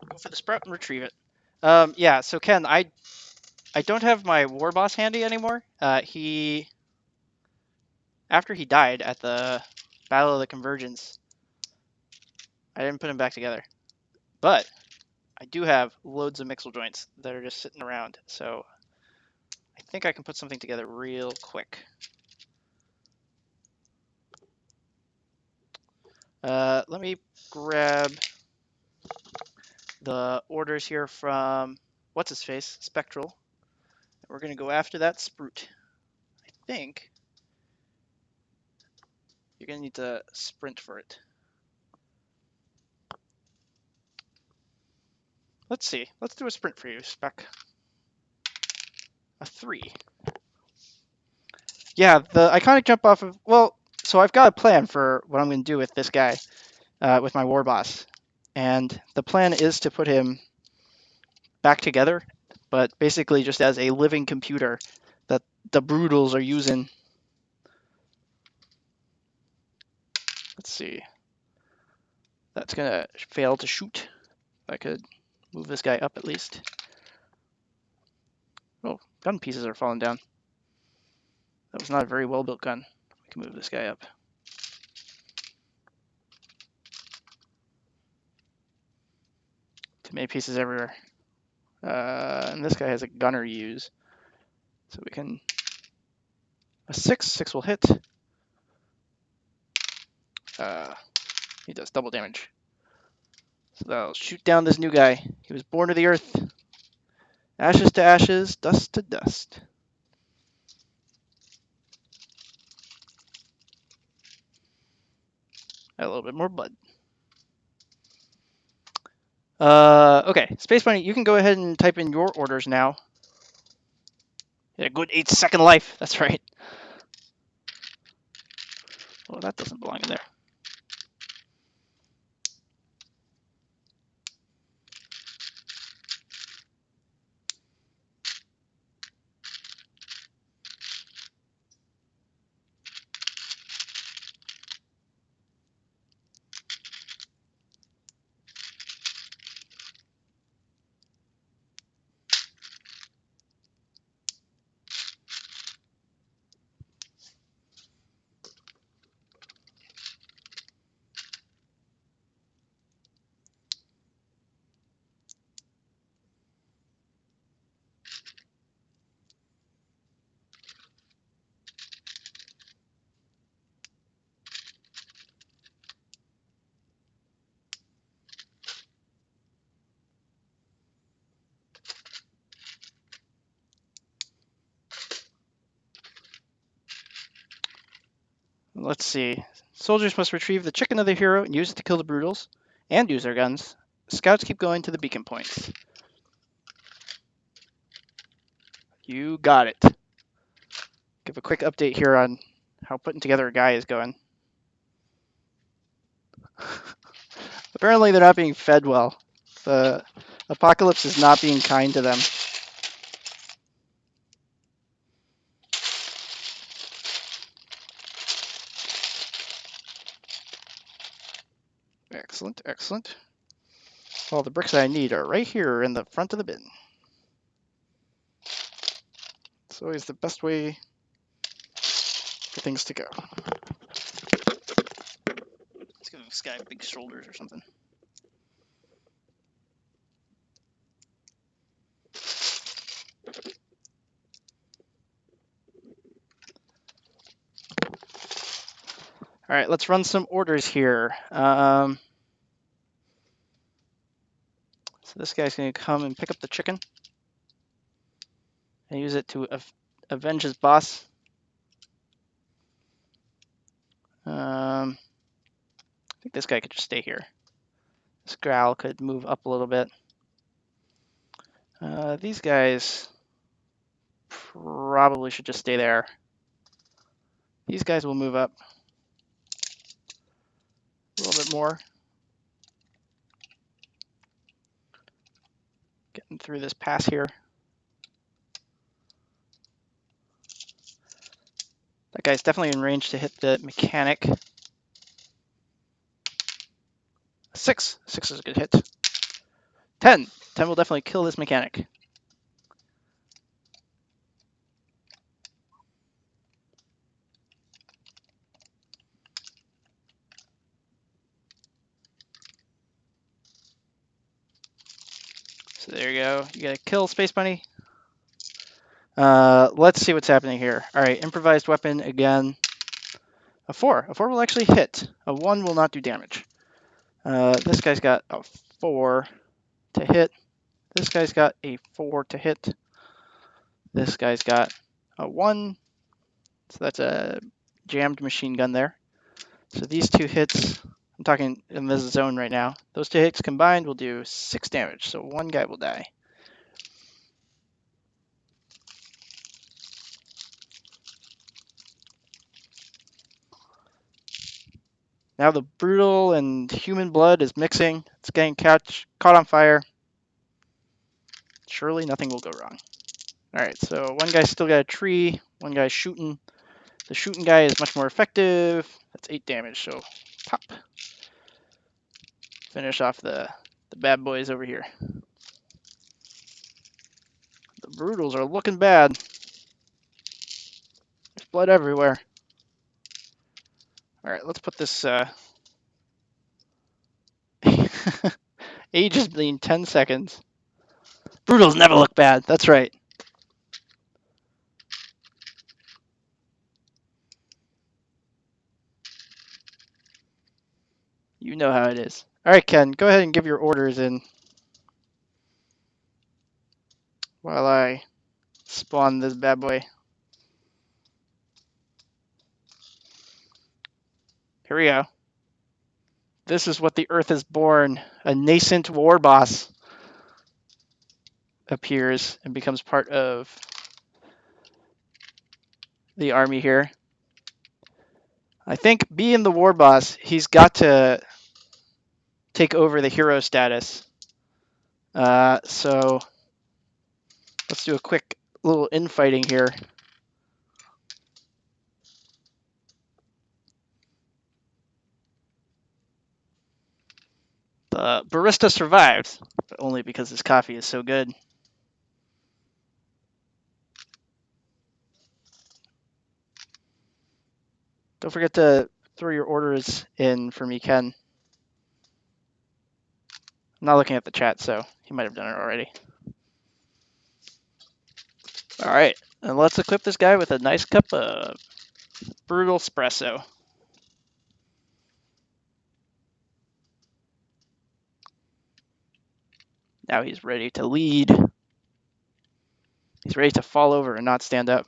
Go for the sprout and retrieve it. Yeah, so Ken, I don't have my war boss handy anymore. After he died at the Battle of the Convergence, I didn't put him back together. But I do have loads of mixel joints that are just sitting around, so I think I can put something together real quick. Let me grab the orders here from what's his face, Spectral. We're gonna go after that Sprout. I think you're gonna need to sprint for it. Let's see. Let's do a sprint for you, Spec. A 3. Yeah, the iconic jump off of, well, so I've got a plan for what I'm going to do with this guy, with my war boss. And the plan is to put him back together, but basically just as a living computer that the Brutals are using. Let's see. That's going to fail to shoot. I could move this guy up at least. Oh, gun pieces are falling down. That was not a very well-built gun. I can move this guy up. Too many pieces everywhere. And this guy has a gunner use. So we can... A 6. 6 will hit. He does double damage. So that'll shoot down this new guy. He was born to the earth. Ashes to ashes, dust to dust. A little bit more blood. Okay, Space Bunny, you can go ahead and type in your orders now. A good 8-second life. That's right. Well, that doesn't belong in there. Let's see. Soldiers must retrieve the chicken of the hero and use it to kill the Brutals, and use their guns. Scouts keep going to the beacon points. You got it. Give a quick update here on how putting together a guy is going. Apparently they're not being fed well. The apocalypse is not being kind to them. Excellent, excellent. All the bricks I need are right here in the front of the bin. It's always the best way for things to go. Let's give this guy big shoulders or something. All right, let's run some orders here. So this guy's going to come and pick up the chicken and use it to avenge his boss. I think this guy could just stay here. This growl could move up a little bit. These guys probably should just stay there. These guys will move up a little bit more. Getting through this pass here. That guy's definitely in range to hit the mechanic. 6. 6 is a good hit. 10. 10 will definitely kill this mechanic. So there you go. You gotta kill Space Bunny. Let's see what's happening here. All right, improvised weapon again. A 4. A 4 will actually hit. A 1 will not do damage. This guy's got a 4 to hit. This guy's got a 4 to hit. This guy's got a 1. So that's a jammed machine gun there. So these 2 hits, I'm talking in this zone right now. Those 2 hits combined will do 6 damage. So 1 guy will die. Now the brutal and human blood is mixing. It's getting caught on fire. Surely nothing will go wrong. All right, so 1 guy's still got a tree. 1 guy's shooting. The shooting guy is much more effective. That's 8 damage, so pop. Finish off the bad boys over here. The Brutals are looking bad. There's blood everywhere. All right, let's put this... Age has been 10 seconds. Brutals never look bad. That's right. You know how it is. All right, Ken, go ahead and give your orders in while I spawn this bad boy. Here we go. This is what the Earth is born. A nascent war boss appears and becomes part of the army here. I think being the war boss, he's got to take over the hero status. So let's do a quick little infighting here. The barista survives, but only because his coffee is so good. Don't forget to throw your orders in for me, Ken. I'm not looking at the chat, so he might have done it already. All right, and let's equip this guy with a nice cup of brutal espresso. Now he's ready to lead. He's ready to fall over and not stand up.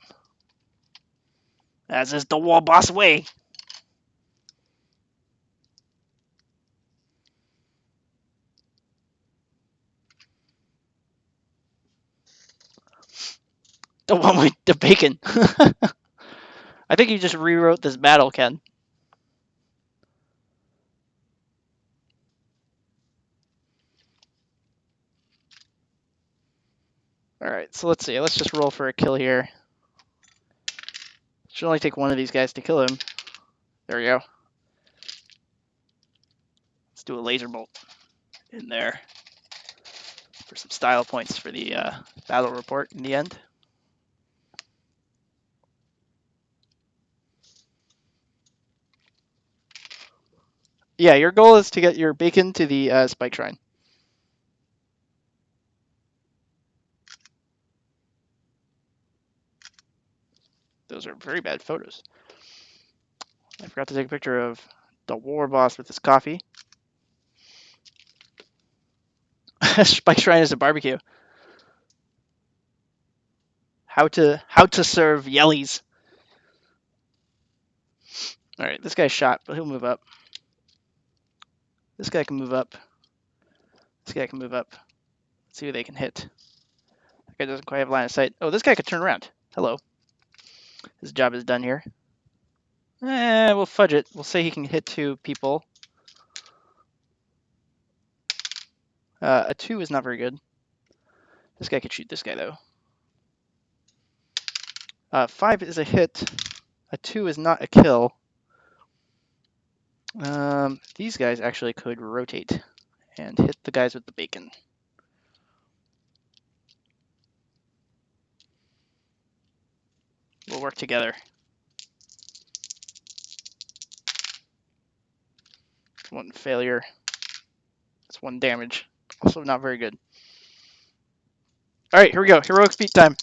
As is the war boss way. The one with the bacon. I think you just rewrote this battle, Ken. All right, so let's see. Let's just roll for a kill here. Should only take one of these guys to kill him. There we go. Let's do a laser bolt in there for some style points for the battle report in the end. Yeah, your goal is to get your bacon to the spike shrine. Those are very bad photos. I forgot to take a picture of the war boss with his coffee. Spike shrine is a barbecue. How to serve yellies. All right, this guy's shot, but he'll move up. This guy can move up. This guy can move up. Let's see who they can hit. That guy doesn't quite have line of sight. Oh, this guy could turn around. Hello. His job is done here. We'll fudge it. We'll say he can hit 2 people. A 2 is not very good. This guy could shoot this guy, though. 5 is a hit. A 2 is not a kill. These guys actually could rotate and hit the guys with the bacon. We'll work together. One failure. That's 1 damage. Also not very good. All right, here we go. Heroic speed time.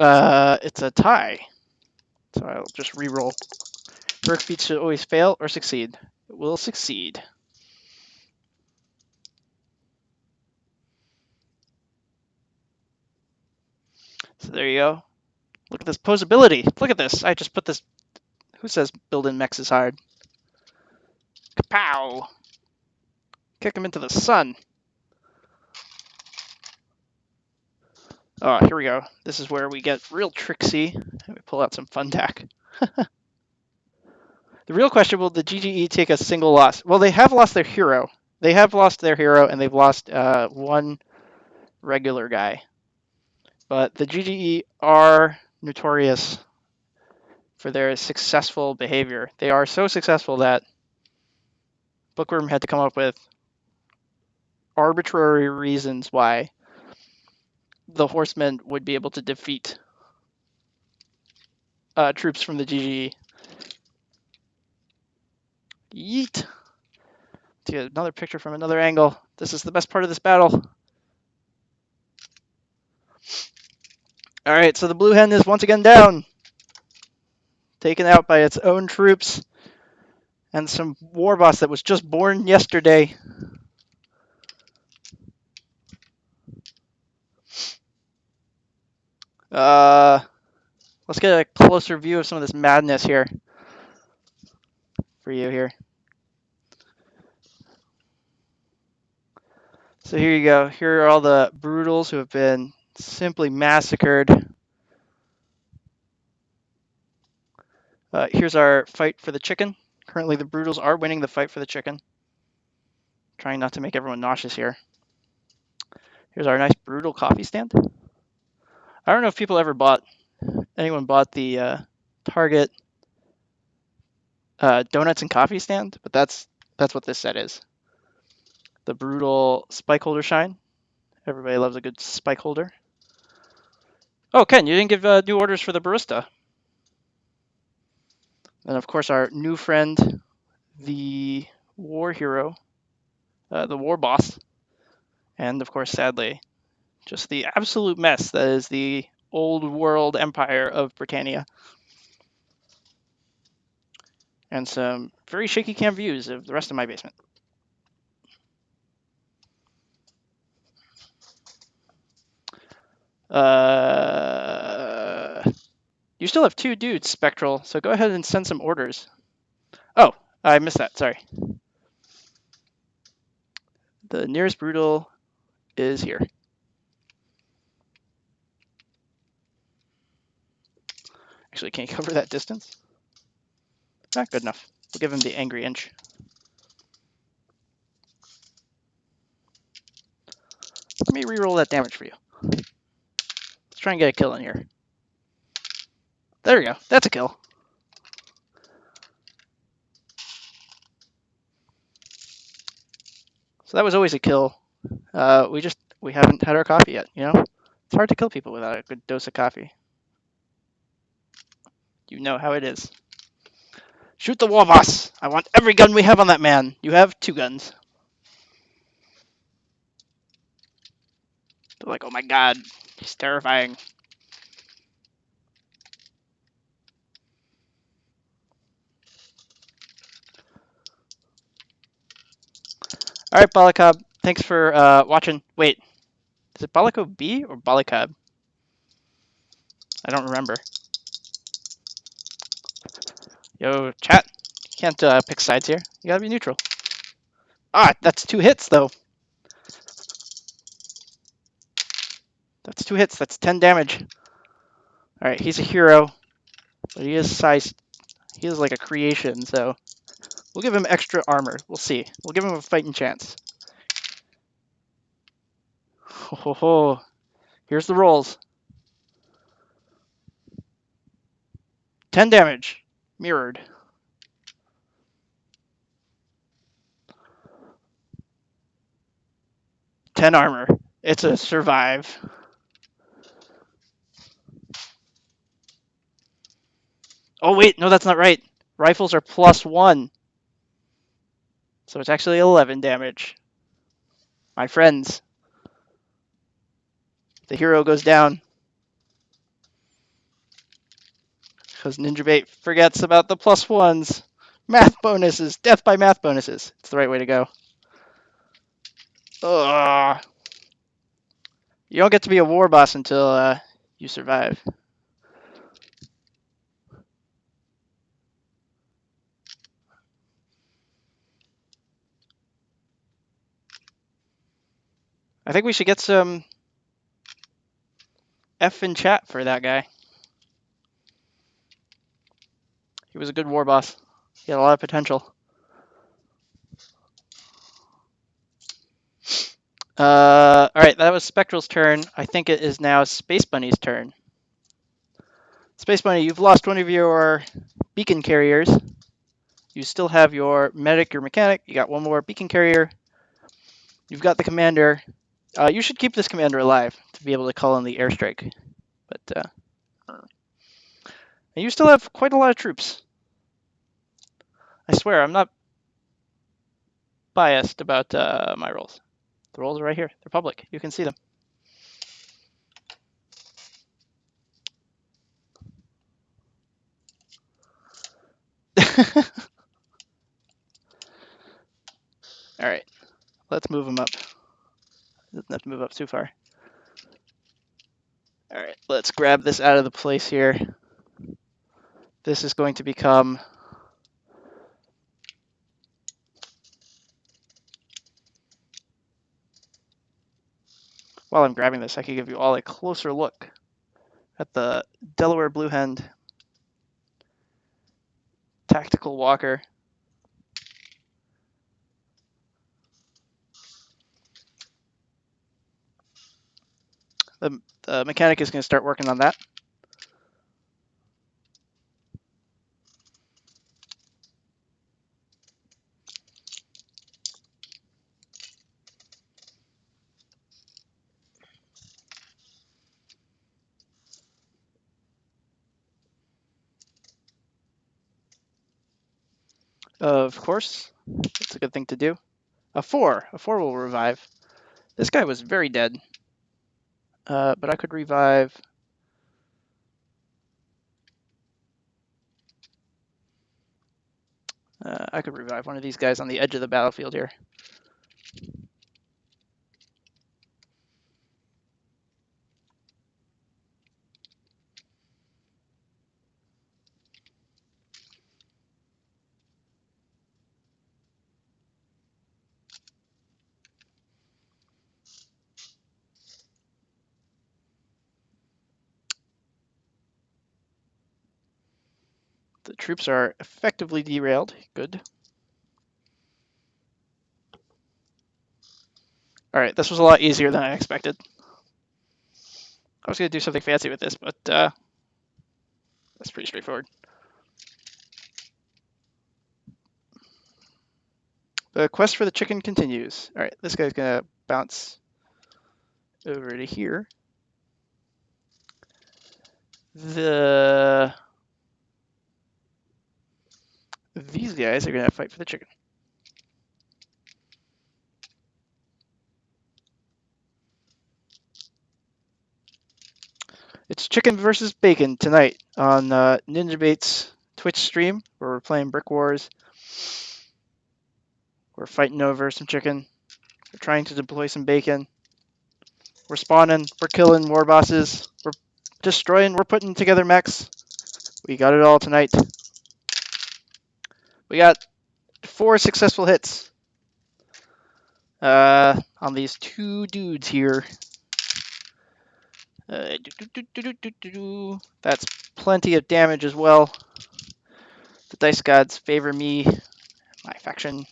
It's a tie. So I'll just re-roll. Heroic speed should always fail or succeed. It will succeed. So there you go. Look at this posability. Look at this. I just put this. Who says building mechs is hard? Kapow! Kick him into the sun. Oh, here we go. This is where we get real tricksy. And we pull out some fun tack. The real question, will the GGE take a single loss? Well, they have lost their hero. They have lost their hero, and they've lost 1 regular guy. But the GGE are notorious for their successful behavior. They are so successful that Bookworm had to come up with arbitrary reasons why the Horsemen would be able to defeat troops from the GGE. Yeet. Let's get another picture from another angle. This is the best part of this battle. All right, so the blue hen is once again down, taken out by its own troops. and some war boss that was just born yesterday. Let's get a closer view of some of this madness here for you here. So here you go. Here are all the Brutals who have been simply massacred. Here's our fight for the chicken. Currently, the Brutals are winning the fight for the chicken. Trying not to make everyone nauseous here. Here's our nice Brutal coffee stand. I don't know if anyone bought the Target donuts and coffee stand, but that's what this set is. The Brutal spike holder shine. Everybody loves a good spike holder. Oh, Ken, you didn't give new orders for the barista. And of course, our new friend, the war hero, the war boss, and of course, sadly, just the absolute mess that is the old world empire of Britannia. And some very shaky cam views of the rest of my basement. You still have 2 dudes, Spectral, so go ahead and send some orders. Oh, I missed that, sorry. The nearest Brutal is here. Actually, can you cover that distance? Not good enough. We'll give him the angry inch. Let me re-roll that damage for you. Let's try and get a kill in here. There we go. That's a kill. So that was always a kill. We haven't had our coffee yet, you know? It's hard to kill people without a good dose of coffee. You know how it is. Shoot the war boss! I want every gun we have on that man. You have 2 guns. They're like, oh my god, he's terrifying. Alright, Balakab, thanks for watching. Wait, is it Balako B or Balakab? I don't remember. Yo, chat. You can't pick sides here. You gotta be neutral. Ah, that's 2 hits, though. That's 2 hits. That's 10 damage. Alright, he's a hero. But he is like a creation, so we'll give him extra armor. We'll see. We'll give him a fighting chance. Ho ho ho. Here's the rolls. 10 damage. Mirrored. 10 armor. It's a survive. Oh wait, no, that's not right. Rifles are +1. So it's actually 11 damage. My friends. The hero goes down. Because Ninja Bait forgets about the +1s. Math bonuses. Death by math bonuses. It's the right way to go. Ugh. You don't get to be a war boss until you survive. I think we should get some F in chat for that guy. He was a good war boss. He had a lot of potential. Alright, that was Spectral's turn. I think it is now Space Bunny's turn. Space Bunny, you've lost one of your beacon carriers. You still have your medic, your mechanic. You got one more beacon carrier. You've got the commander. You should keep this commander alive to be able to call in the airstrike. But and you still have quite a lot of troops. I swear, I'm not biased about my rolls. The rolls are right here. They're public. You can see them. let's move him up. Doesn't have to move up too far. All right, let's grab this out of the place here. This is going to become while I'm grabbing this, I can give you all a closer look at the Delaware Bluehand Tactical Walker. The mechanic is going to start working on that. Of course, it's a good thing to do. A 4 will revive. This guy was very dead, but I could revive. I could revive one of these guys on the edge of the battlefield here. The troops are effectively derailed. Good. All right, this was a lot easier than I expected. I was going to do something fancy with this, but that's pretty straightforward. The quest for the chicken continues. All right, this guy's going to bounce over to here. These guys are going to fight for the chicken. It's chicken versus bacon tonight on Ninja Bait's Twitch stream, where we're playing Brikwars. We're fighting over some chicken. We're trying to deploy some bacon. We're spawning. We're killing war bosses. We're destroying. We're putting together mechs. We got it all tonight. We got 4 successful hits on these 2 dudes here. That's plenty of damage as well. The dice gods favor me, my faction.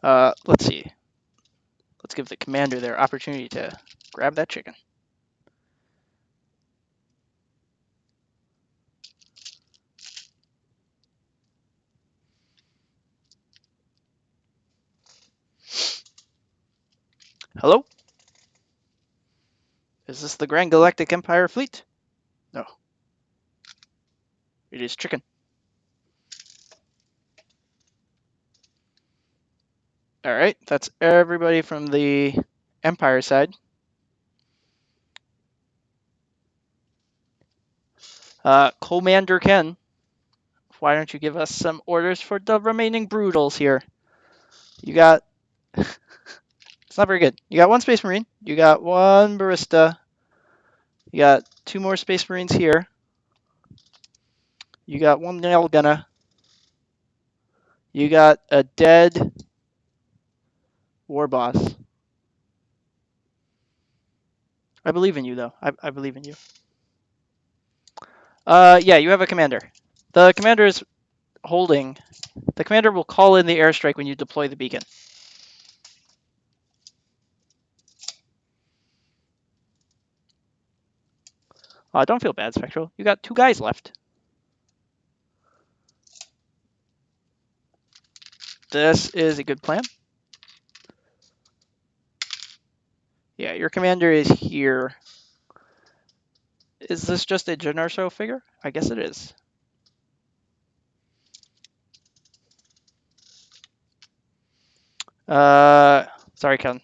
Let's see. Let's give the commander their opportunity to grab that chicken. Hello? Is this the Grand Galactic Empire fleet? No. It is chicken. Alright, that's everybody from the Empire side. Commander Ken, why don't you give us some orders for the remaining Brootalz here? You got... It's not very good. You got 1 Space Marine. You got 1 Barista. You got 2 more Space Marines here. You got 1 Nail Gunner. You got a dead war boss. I believe in you, though. I believe in you. Yeah, you have a commander. The commander is holding. The commander will call in the airstrike when you deploy the beacon. Don't feel bad, Spectral. You got 2 guys left. This is a good plan. Yeah, your commander is here. Is this just a Generso figure? I guess it is. Sorry, Ken.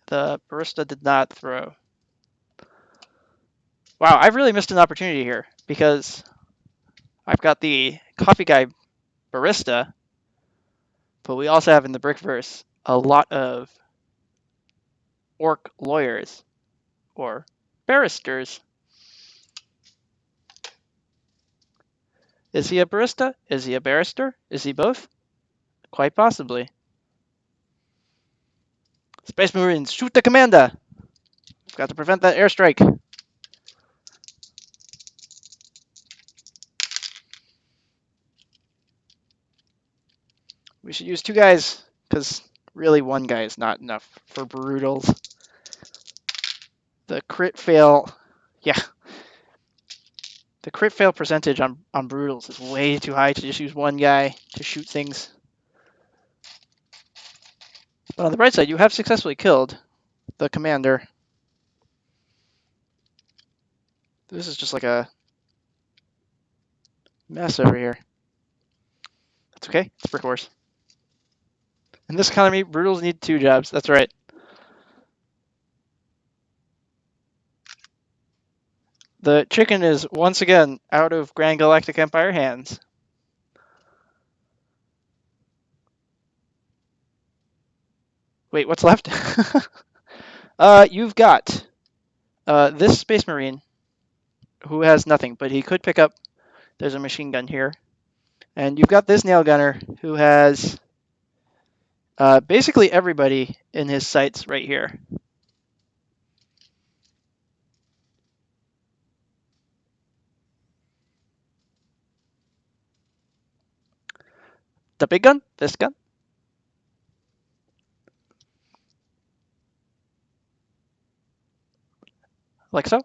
The Barista did not throw. Wow, I've really missed an opportunity here because I've got the coffee guy barista, but we also have in the Brickverse a lot of orc lawyers or barristers. Is he a barista? Is he a barrister? Is he both? Quite possibly. Space Marines, shoot the commander! We've got to prevent that airstrike. We should use 2 guys, because really 1 guy is not enough for Brutals. The crit fail, yeah. The crit fail percentage on Brutals is way too high to just use 1 guy to shoot things. But on the bright side, you have successfully killed the commander. This is just like a mess over here. That's okay, it's Brikwars. In this economy, Brutals need 2 jobs, that's right. The chicken is once again out of Grand Galactic Empire hands. Wait, what's left? You've got this Space Marine who has nothing, but he could pick up. There's a machine gun here. And you've got this nail gunner who has basically everybody in his sights right here. The big gun, this gun. Like so.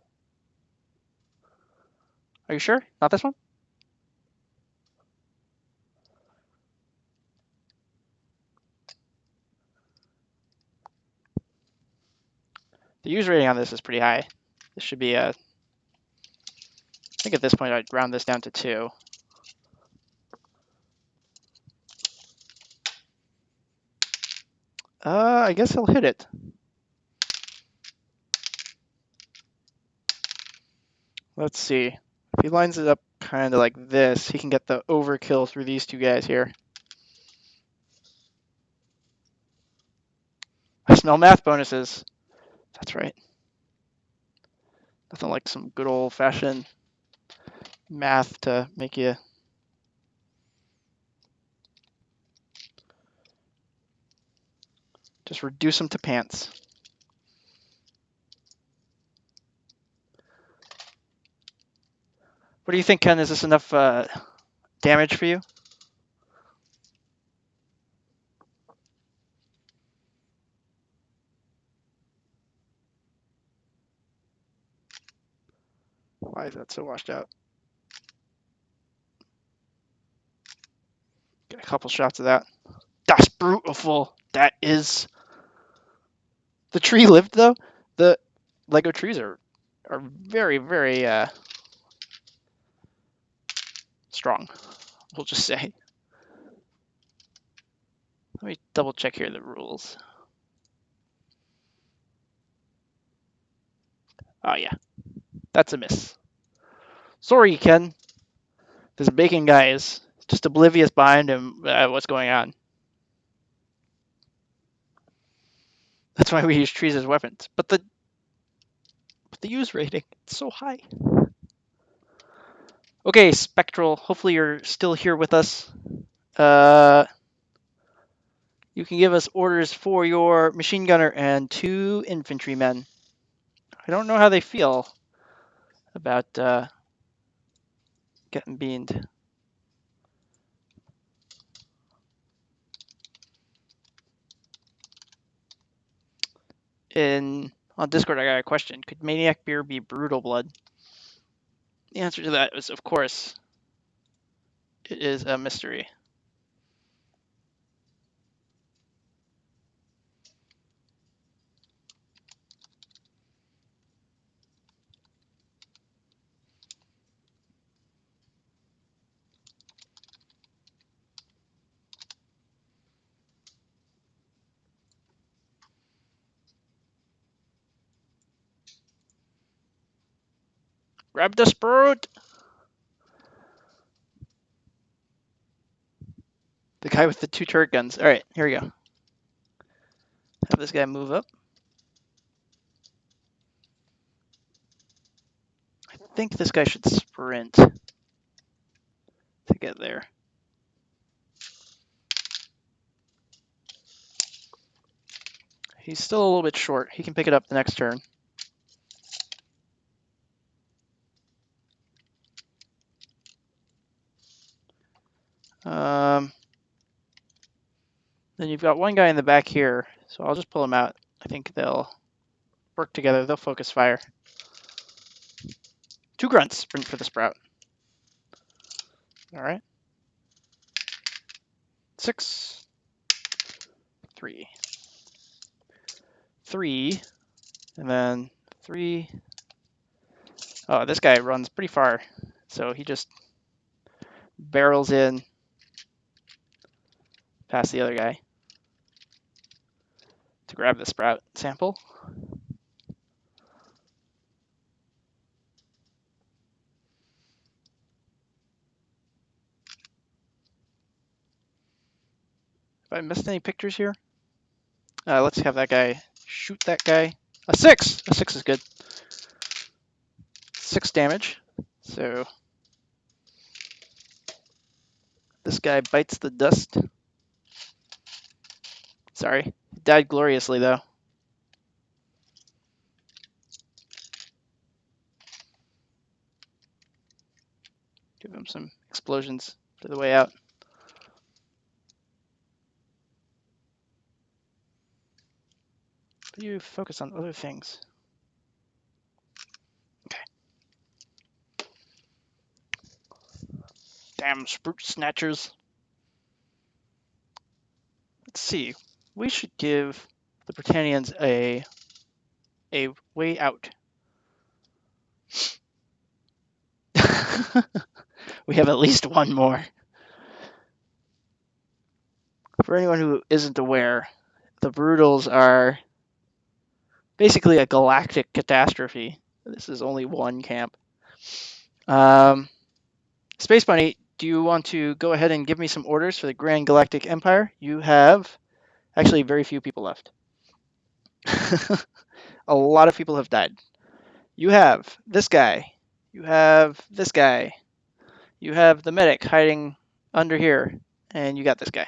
Are you sure? Not this one? The use rating on this is pretty high. This should be I think at this point I'd round this down to 2. I guess he'll hit it. Let's see. If he lines it up kind of like this, he can get the overkill through these 2 guys here. I smell math bonuses. That's right. Nothing like some good old-fashioned math to make you just reduce them to pants. What do you think, Ken? Is this enough damage for you? Why is that so washed out? Get a couple shots of that. That's beautiful. That is. The tree lived though. The Lego trees are very, very strong. We'll just say. Let me double check here the rules. Oh yeah, that's a miss. Sorry, Ken. This bacon guy is just oblivious behind him what's going on. That's why we use trees as weapons. But the use rating, it's so high. Okay, Spectral, hopefully you're still here with us. You can give us orders for your machine gunner and 2 infantrymen. I don't know how they feel about getting beamed. On Discord, I got a question. Could Maniac Beer be Brutal Blood? The answer to that is, of course, it is a mystery. Grab the sprute! The guy with the 2 turret guns. All right, here we go. Have this guy move up. I think this guy should sprint to get there. He's still a little bit short. He can pick it up the next turn. Then you've got one guy in the back here, so I'll just pull him out. I think they'll work together. They'll focus fire. 2 grunts sprint for the sprout. All right. 6, 3, 3, and then 3. Oh, this guy runs pretty far, so he just barrels in past the other guy to grab the sprout sample. Have I missed any pictures here? Let's have that guy shoot that guy. A 6! A 6 is good. 6 damage. So this guy bites the dust. Sorry. He died gloriously, though. Give him some explosions to the way out. But you focus on other things. Okay. Damn Sprute Snatchers. Let's see. We should give the Britannians a way out. We have at least one more. For anyone who isn't aware, the Brutals are basically a galactic catastrophe. This is only one camp. Space Bunny, do you want to go ahead and give me some orders for the Grand Galactic Empire? You have actually very few people left. A lot of people have died. You have this guy. You have this guy. You have the medic hiding under here. And you got this guy.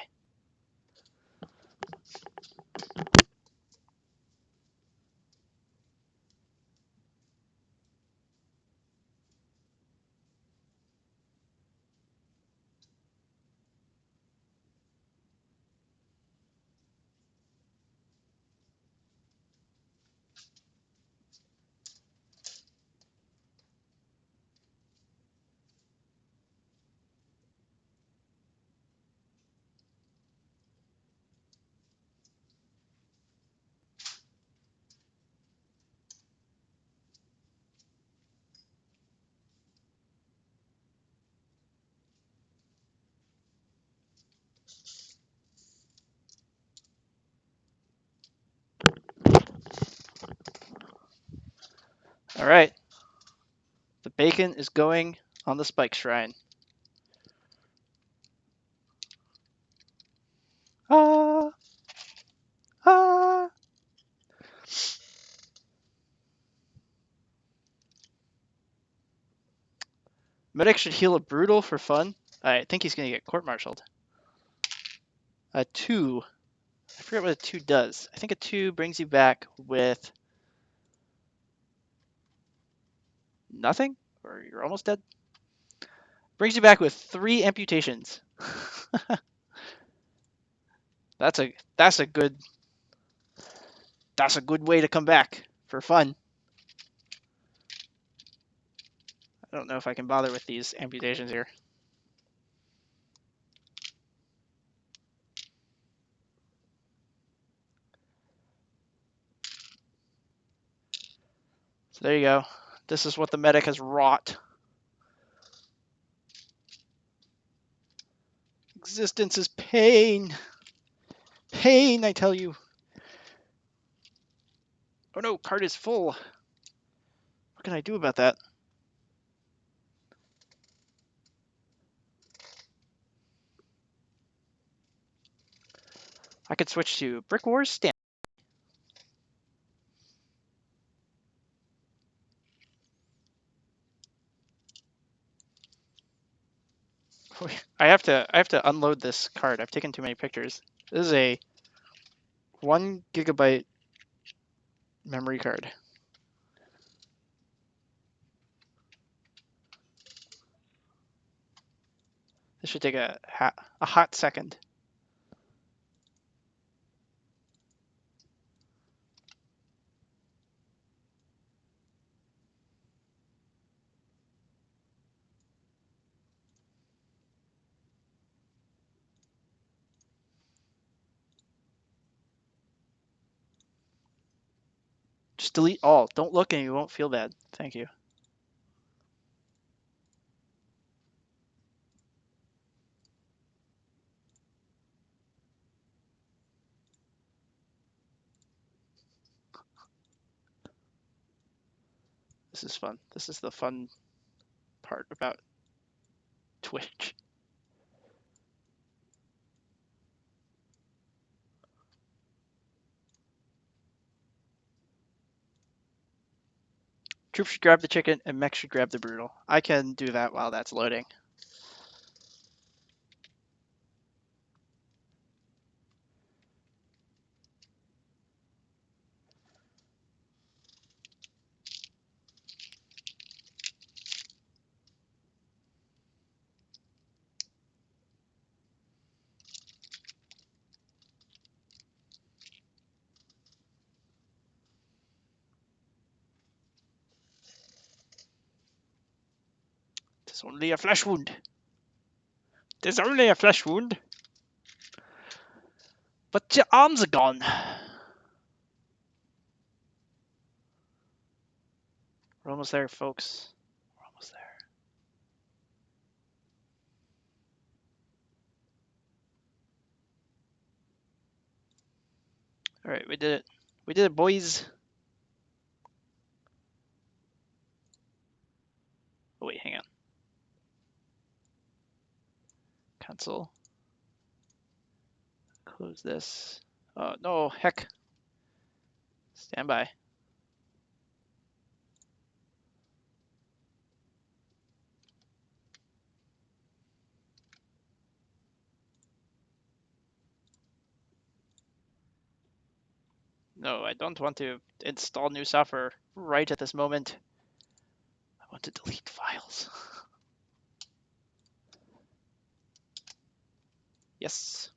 All right. The bacon is going on the spike shrine. Ah! Ah! Medic should heal a brutal for fun. I think he's going to get court-martialed. A 2. I forget what a 2 does. I think a 2 brings you back with nothing, or you're almost dead. Brings you back with 3 amputations. That's a good way to come back for fun. I don't know if I can bother with these amputations here. So there you go. This is what the medic has wrought. Existence is pain. Pain, I tell you. Oh no, card is full. What can I do about that? I could switch to Brikwars stand. I have to unload this card. I've taken too many pictures. This is a 1 gigabyte memory card. This should take a hot second. Just delete all. Don't look and you won't feel bad. Thank you. This is fun. This is the fun part about Twitch. Troop should grab the chicken and Mech should grab the Brutal. I can do that while that's loading. It's only a flesh wound. It's only a flesh wound. But your arms are gone. We're almost there, folks. We're almost there. All right, we did it. We did it, boys. Oh, wait, hang on. Cancel. Close this. Oh, no, heck. Stand by. No, I don't want to install new software right at this moment. I want to delete files. Yes.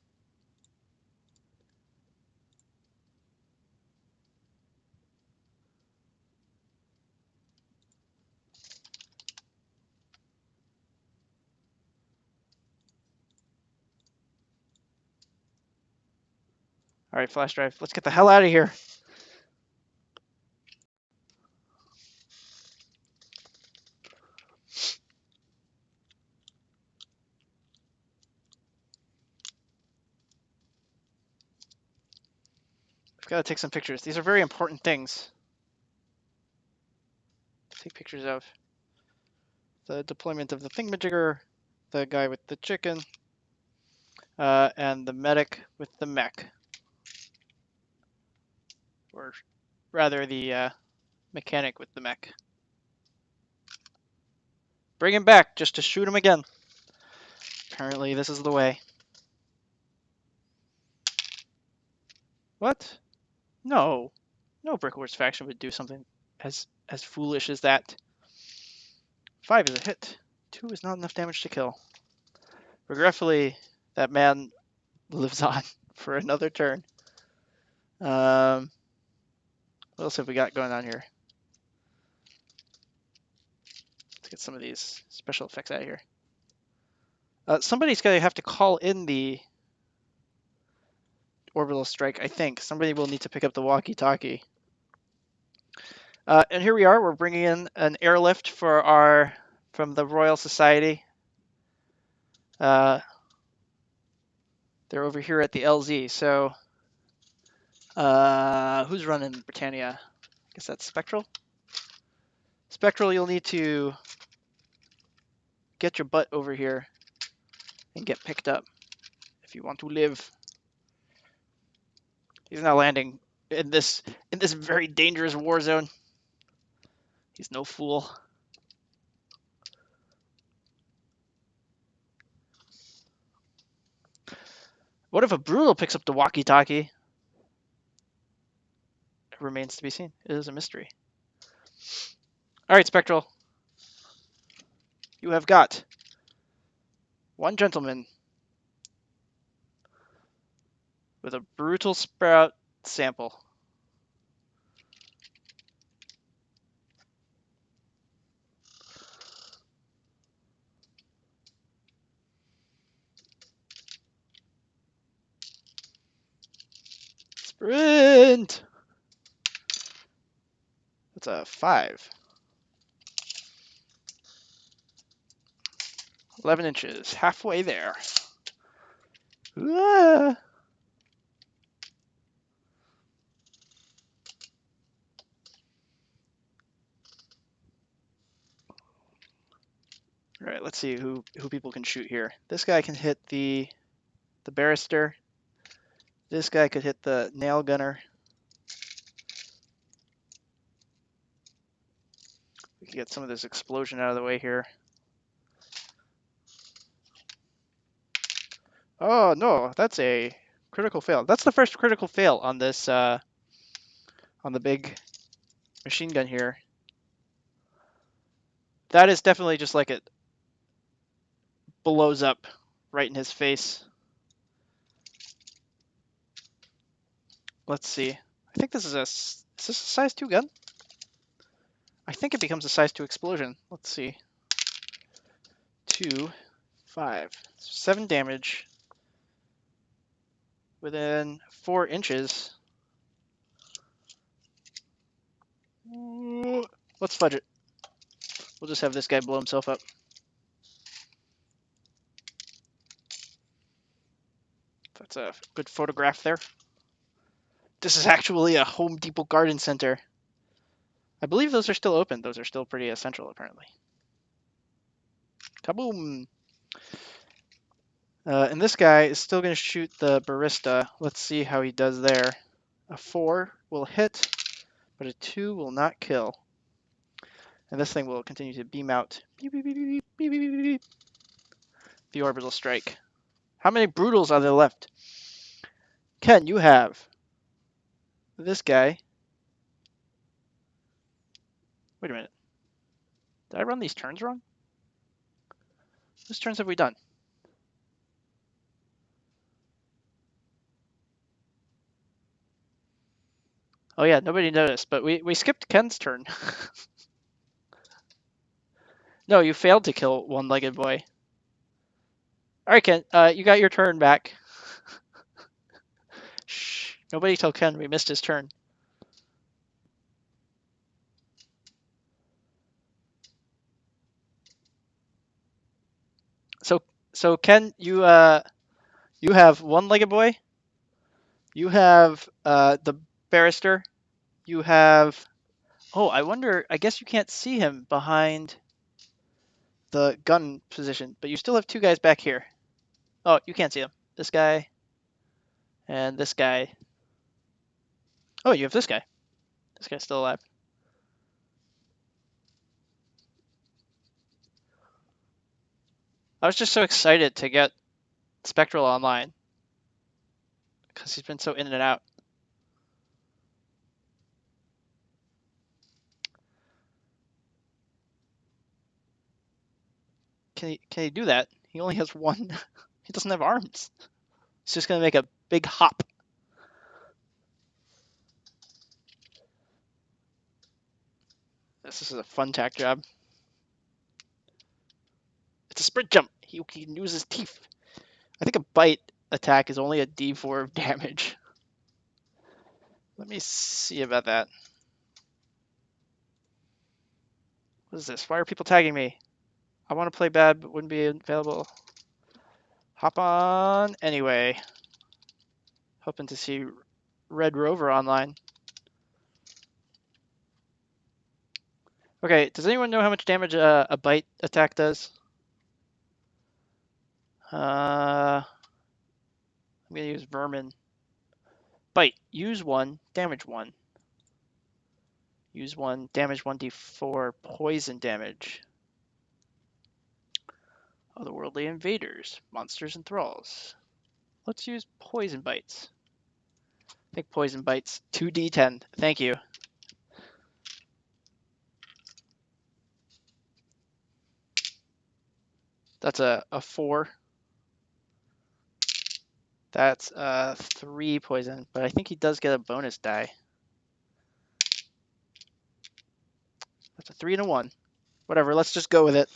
All right, flash drive. Let's get the hell out of here. We've got to take some pictures. These are very important things to take pictures of. The deployment of the thingamajigger, the guy with the chicken, and the medic with the mech. Or rather, the mechanic with the mech. Bring him back just to shoot him again. Apparently, this is the way. What? No. No Brikwars faction would do something as foolish as that. 5 is a hit. 2 is not enough damage to kill. Regretfully, that man lives on for another turn. What else have we got going on here? Let's get some of these special effects out of here. Somebody's going to have to call in the orbital strike, I think. Somebody will need to pick up the walkie-talkie. And here we are. We're bringing in an airlift from the Royal Society. They're over here at the LZ. So who's running Britannia? I guess that's Spectral. Spectral, you'll need to get your butt over here and get picked up if you want to live. He's not landing in this very dangerous war zone. He's no fool. What if a Brutal picks up the walkie-talkie? It remains to be seen. It is a mystery. All right, Spectral. You have got one gentleman with a Brutal Sprout sample. Sprint! That's a 5. 11 inches, halfway there. Ah. All right, let's see who people can shoot here. This guy can hit the barrister. This guy could hit the nail gunner. We can get some of this explosion out of the way here. Oh no, that's a critical fail. That's the first critical fail on this on the big machine gun here. That is definitely just like it blows up right in his face. Let's see. I think is this a size 2 gun? I think it becomes a size 2 explosion. Let's see. 2, 5, 7 damage within 4 inches. Let's fudge it. We'll just have this guy blow himself up. That's a good photograph there. This is actually a Home Depot garden center. I believe those are still open. Those are still pretty essential, apparently. Kaboom! And this guy is still going to shoot the barista. Let's see how he does there. A 4 will hit, but a 2 will not kill. And this thing will continue to beam out. Beep, beep, beep, beep, beep, beep, beep, beep. The orbital strike. How many Brutals are there left? Ken, you have this guy. Wait a minute. Did I run these turns wrong? Whose turns have we done? Oh yeah, nobody noticed, but we skipped Ken's turn. No, you failed to kill one-legged boy. All right, Ken, you got your turn back. Shh, nobody tell Ken we missed his turn. So Ken, you have one-legged boy. You have the barrister. You have. Oh, I wonder. I guess you can't see him behind the gun position, but you still have 2 guys back here. Oh, you can't see him. This guy and this guy. Oh, you have this guy. This guy's still alive. I was just so excited to get Spectral online because he's been so in and out. Can he do that? He only has 1. He doesn't have arms. He's just gonna make a big hop. This is a fun tack job. It's a sprint jump. He can use his teeth. I think a bite attack is only a D4 of damage. Let me see about that. What is this? Why are people tagging me? I want to play bad, but wouldn't be available. Hop on anyway. Hoping to see Red Rover online. Okay, does anyone know how much damage a bite attack does? I'm gonna use Vermin. Bite. Use 1, damage 1. Use 1, damage 1d4, poison damage. Otherworldly invaders, monsters and thralls. Let's use poison bites. I think poison bites 2d10. Thank you. That's a 4. That's 3 poison, but I think he does get a bonus die. That's a 3 and a 1. Whatever, let's just go with it.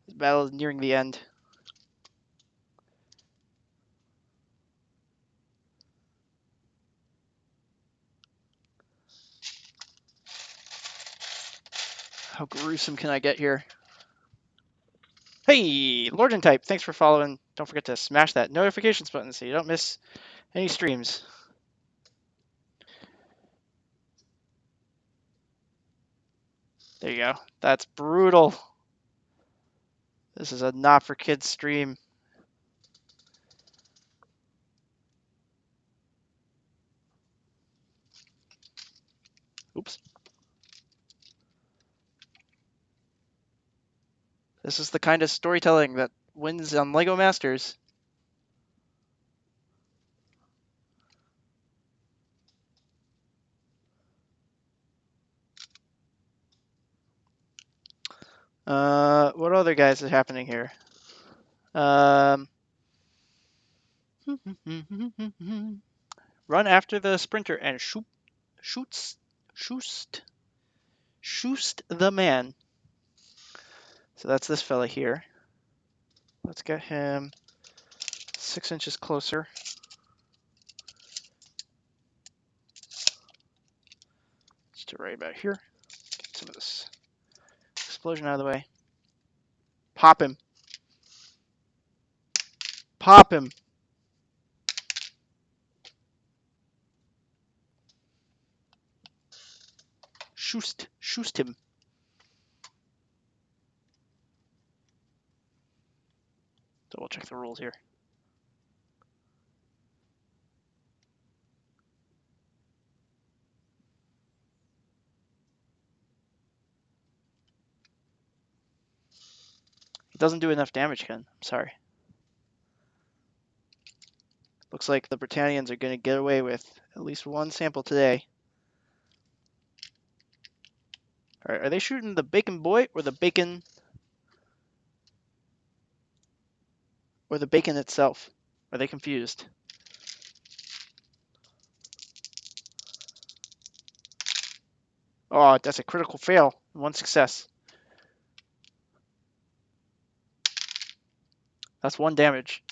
This battle is nearing the end. How gruesome can I get here? Hey, Lord Type, thanks for following. Don't forget to smash that notifications button so you don't miss any streams. There you go. That's brutal. This is a not for kids stream. Oops. This is the kind of storytelling that wins on LEGO Masters. What other guys are happening here? Run after the sprinter and shoost the man. So that's this fella here. Let's get him 6 inches closer. Just right about here. Get some of this explosion out of the way. Pop him. Pop him. Shoost him. Double check the rules here. It doesn't do enough damage, Ken. I'm sorry. Looks like the Britannians are going to get away with at least one sample today. All right, are they shooting the bacon boy or the bacon itself? Are they confused? Oh, that's a critical fail. 1 success. That's 1 damage.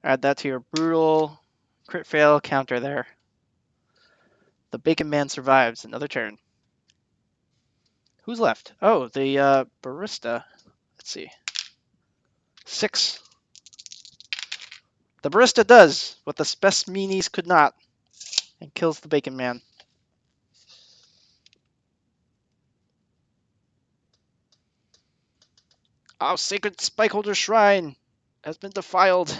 Add that to your brutal crit fail counter there. The bacon man survives another turn. Who's left? Oh, the barista. Let's see. 6. The barista does what the best meanies could not and kills the bacon man. Our sacred spikeholder shrine has been defiled.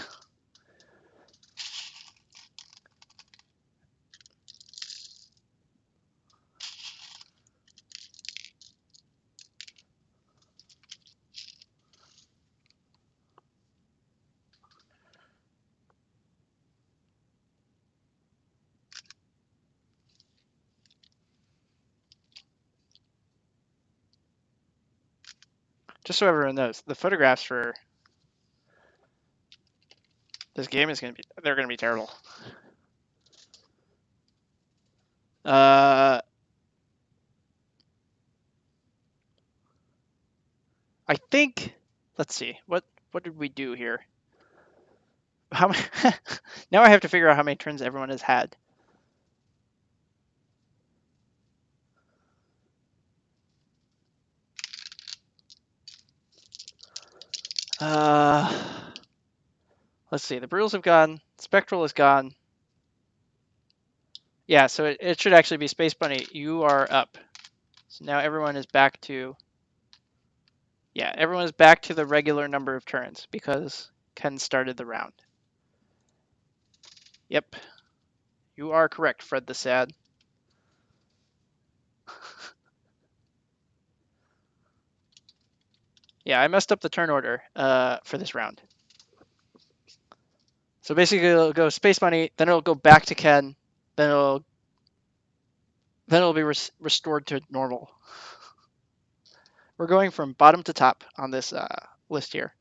Just so everyone knows, the photographs for this game they're gonna be terrible. I think, let's see, what did we do here? How many? Now I have to figure out how many turns everyone has had. Let's see. The Brutals have gone. Spectral is gone. Yeah, so it should actually be Space Bunny. You are up. So now everyone is back to Yeah, everyone is back to the regular number of turns because Ken started the round. Yep. You are correct, Fred the Sad. Yeah, I messed up the turn order for this round. So basically, it'll go Space Money, then it'll go back to Ken, then it'll be restored to normal. We're going from bottom to top on this list here.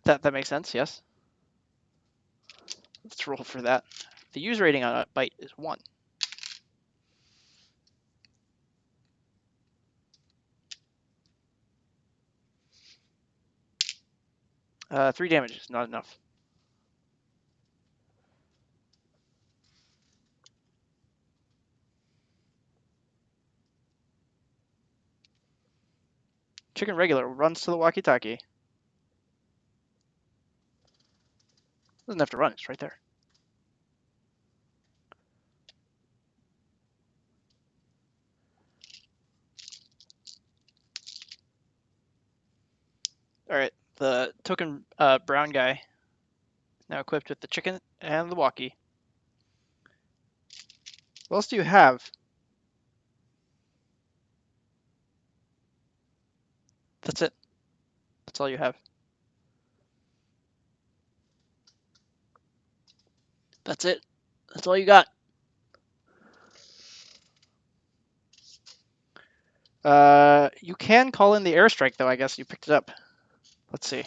That makes sense, yes. Let's roll for that. The use rating on a bite is 1. 3 damage is not enough. Chicken Regular runs to the walkie-talkie. Doesn't have to run, it's right there. Alright, the token brown guy now equipped with the chicken and the walkie. What else do you have? That's it. That's all you have. That's it. That's all you got. You can call in the airstrike, though. I guess you picked it up. Let's see.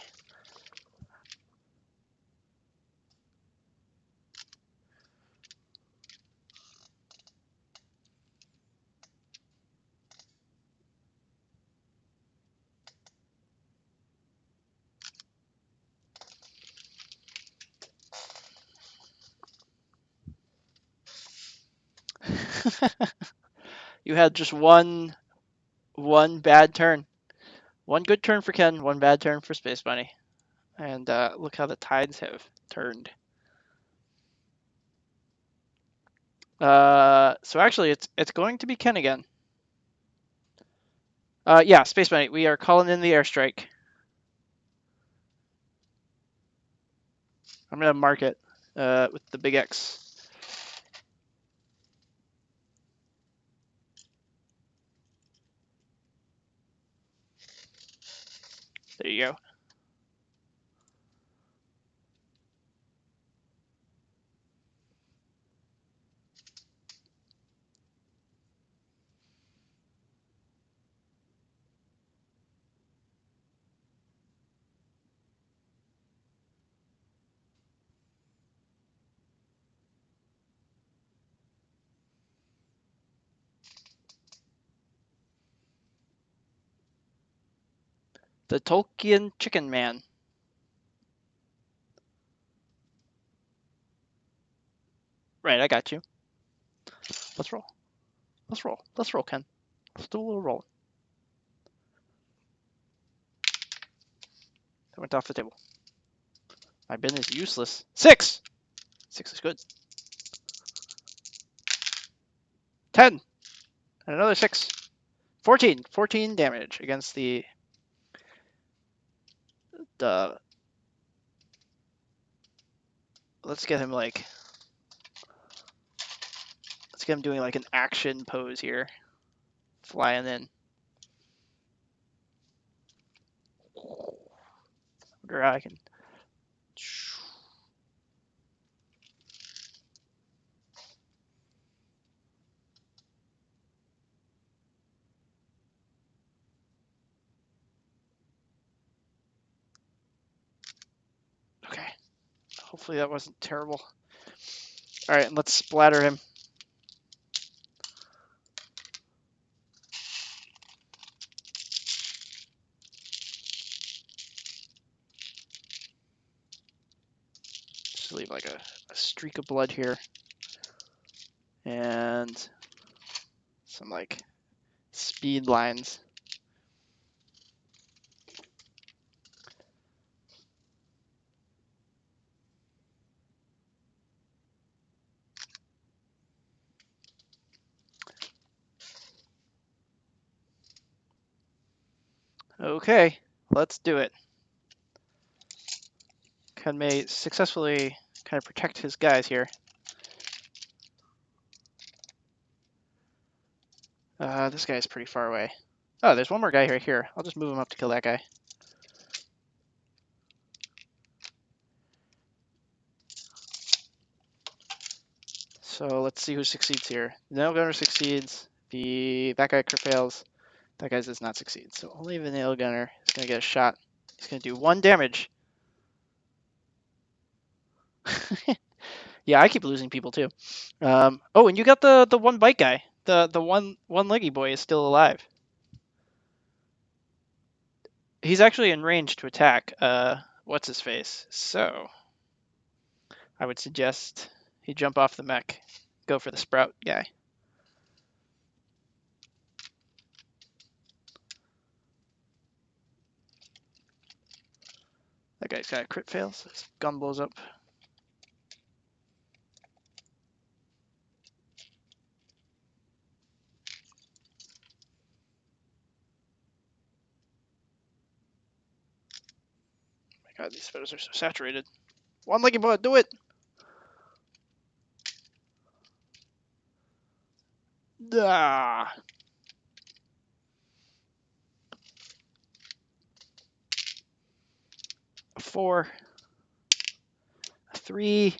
You had just one bad turn. One good turn for Ken, one bad turn for Space Bunny. And look how the tides have turned. So actually, it's going to be Ken again. Yeah, Space Bunny, we are calling in the airstrike. I'm gonna mark it with the big X. There you go. The Tolkien Chicken Man. Right, I got you. Let's roll. Let's roll. Let's roll, Ken. Let's do a little roll. That went off the table. My bin is useless. 6! 6 is good. 10! And another 6. 14. 14 damage against the let's get him doing like an action pose here. Flying in. Wonder how I can. Okay. Hopefully that wasn't terrible. Alright, let's splatter him. Just leave like a streak of blood here. And some like speed lines. Okay, let's do it. Ken may successfully kind of protect his guys here. This guy's pretty far away. Oh, there's one more guy right here. I'll just move him up to kill that guy. So let's see who succeeds here. The nail gunner succeeds. That guy crit fails. That guy does not succeed. So only the nail gunner is going to get a shot. He's going to do 1 damage. Yeah, I keep losing people too. Oh, and you got the one bite guy. The one leggy boy is still alive. He's actually in range to attack. What's his face? So I would suggest he jump off the mech, go for the sprout guy. That guy's got a crit fail, so his gun blows up. Oh my god, these photos are so saturated. One leggy boy, do it! Ah. A 4. A 3.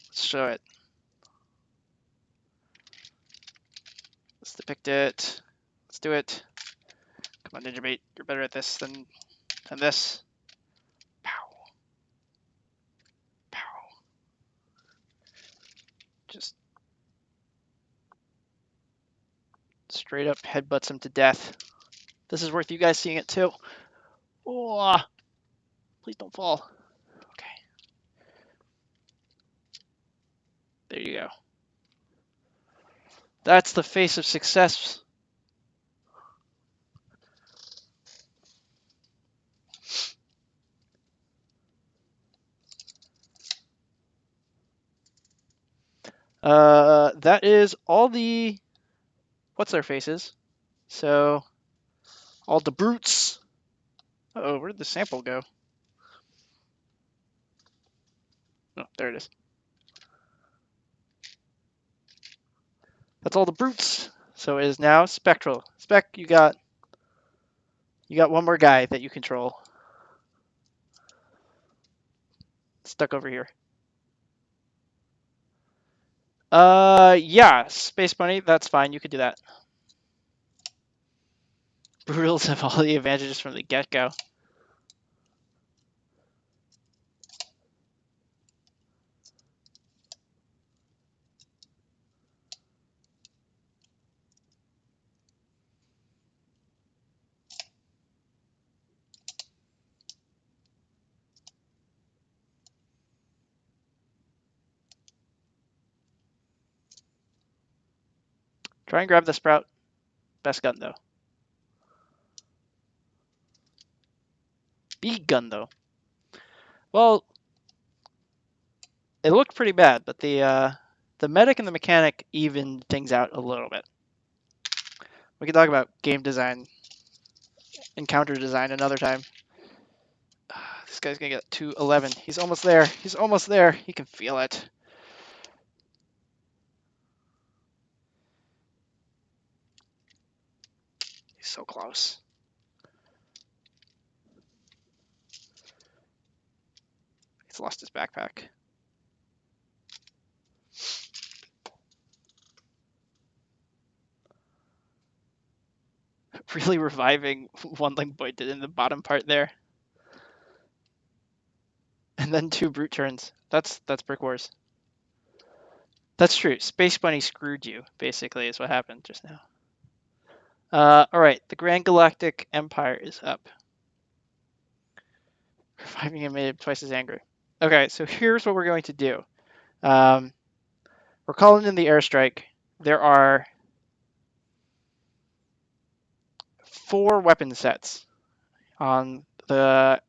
Let's show it. Let's depict it. Let's do it. Come on, Ninja Bait. You're better at this than this. Pow. Pow. Just straight up headbutts him to death. This is worth you guys seeing it too. Oh, please don't fall. Okay. There you go. That's the face of success. That is all the what's their faces. So all the brutes. Uh-oh, where did the sample go? Oh, there it is. That's all the brutes. So it is now spectral. Spec, you got one more guy that you control. Stuck over here. Yeah, Space Bunny, that's fine. You could do that. Brutals have all the advantages from the get-go. Try and grab the sprout. Best gun, though. B gun, though. Well, it looked pretty bad, but the medic and the mechanic evened things out a little bit. We can talk about game design, encounter design another time. This guy's gonna get to 11. He's almost there. He's almost there. He can feel it. He's so close. He's lost his backpack. Really reviving one link boy did in the bottom part there. And then 2 brute turns. That's Brikwars. That's true. Space Bunny screwed you, basically, is what happened just now. Alright, the Grand Galactic Empire is up. Reviving him made him twice as angry. Okay, so here's what we're going to do. We're calling in the airstrike. There are 4 weapon sets on the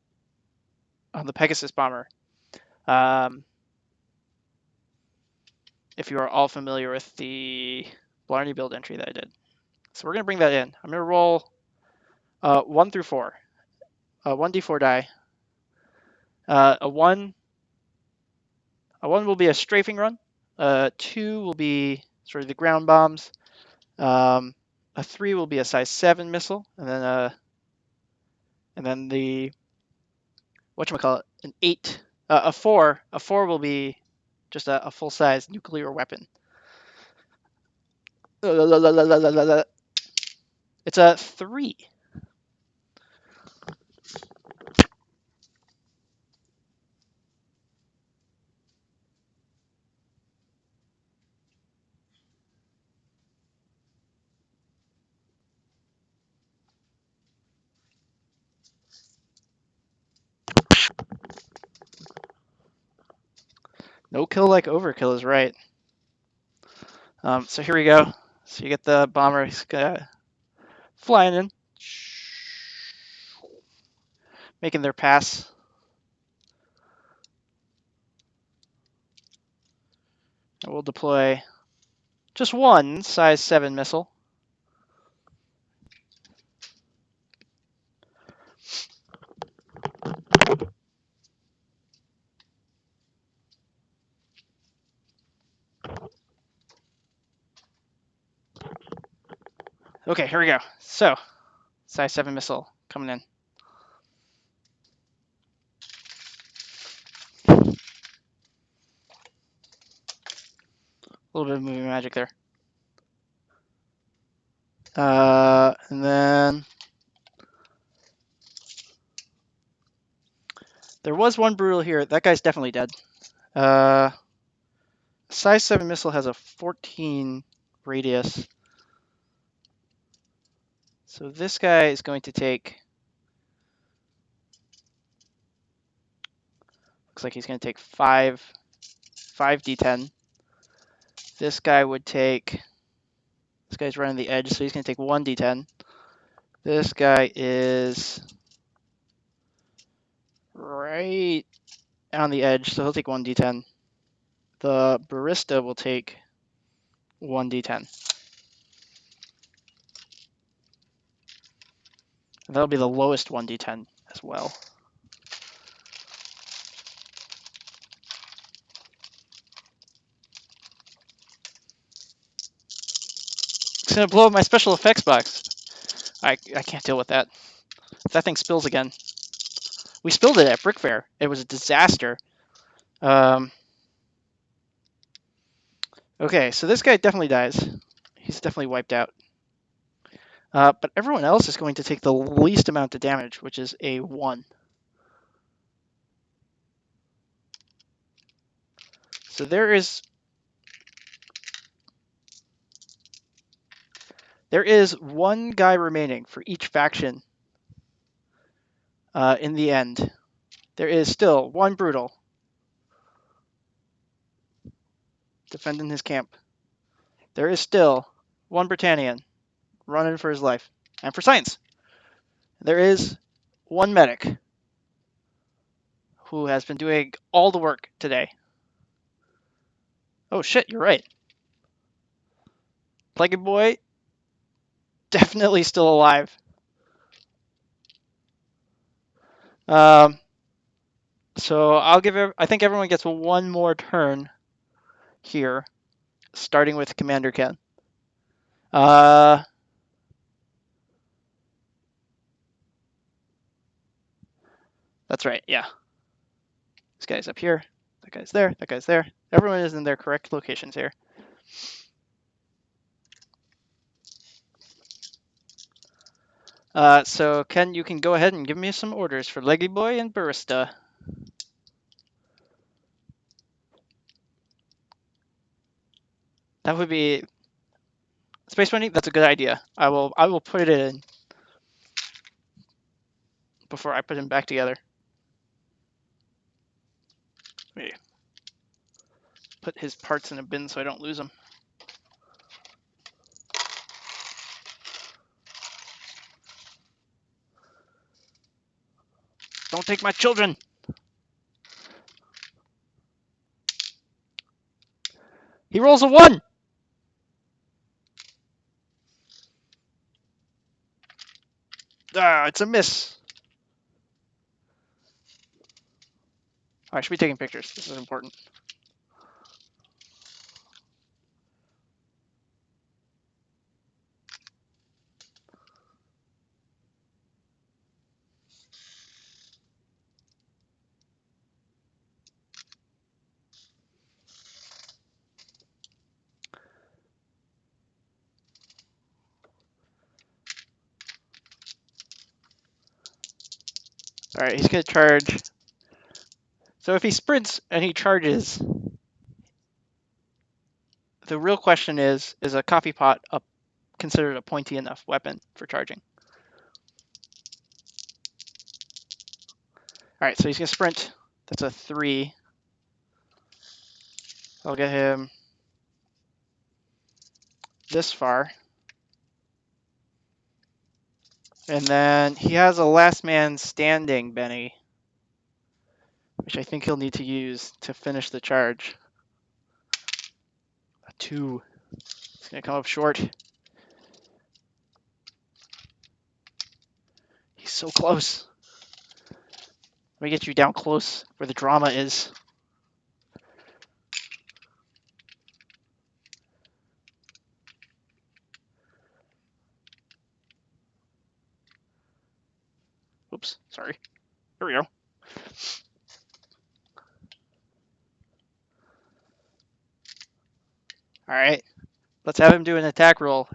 Pegasus bomber. If you are all familiar with the Blarney build entry that I did. So we're going to bring that in. I'm going to roll 1 through 4. 1d4 die. A 1 will be a strafing run. 2 will be sort of the ground bombs. A 3 will be a size 7 missile, and then the whatchamacallit, an 8, a 4 will be just a full size nuclear weapon. It's a 3. No kill like overkill is right. So here we go. So you get the bomber flying in, making their pass. And we'll deploy just 1 size 7 missile. Okay, here we go. So, size 7 missile coming in. A little bit of moving magic there. And then there was one brutal here. That guy's definitely dead. Size 7 missile has a 14 radius. So this guy is going to take... Looks like he's going to take 5d10. This guy would take... This guy's running the edge, so he's going to take 1d10. This guy is right on the edge, so he'll take 1d10. The barista will take 1d10. That'll be the lowest 1d10 as well. It's going to blow up my special effects box. I can't deal with that. If that thing spills again. We spilled it at Brick Fair. It was a disaster. Okay, so this guy definitely dies. He's definitely wiped out. But everyone else is going to take the least amount of damage, which is a 1. So there is one guy remaining for each faction in the end. There is still one Brutal defending his camp. There is still one Britannian running for his life and for science. There is one medic who has been doing all the work today. Oh shit, you're right. Plague Boy, definitely still alive. So I think everyone gets one more turn here, starting with Commander Ken. That's right, yeah. This guy's up here, that guy's there, that guy's there. Everyone is in their correct locations here. So Ken, you can go ahead and give me some orders for Leggy Boy and Barista. That would be Space Bunny. That's a good idea. I will put it in before I put him back together. Let me put his parts in a bin so I don't lose them. Don't take my children! He rolls a 1! Ah, it's a miss. Oh, I should be taking pictures. This is important. Alright, he's going to charge. So if he sprints and he charges, the real question is a coffee pot considered a pointy enough weapon for charging? Alright, so he's going to sprint. That's a 3. I'll get him this far. And then he has a last man standing, Benny, which I think he'll need to use to finish the charge. A 2. It's going to come up short. He's so close. Let me get you down close where the drama is. Oops, sorry. Here we go. All right, let's have him do an attack roll.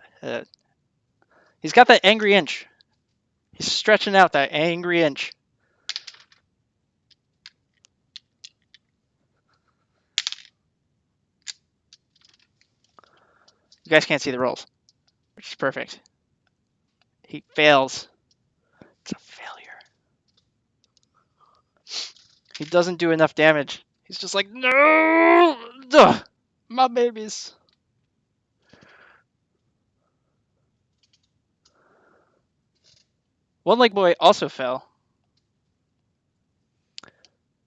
He's got that angry inch. He's stretching out that angry inch. You guys can't see the rolls, which is perfect. He fails. It's a failure. He doesn't do enough damage. He's just like, no! Ugh, my babies. One leg boy also fell.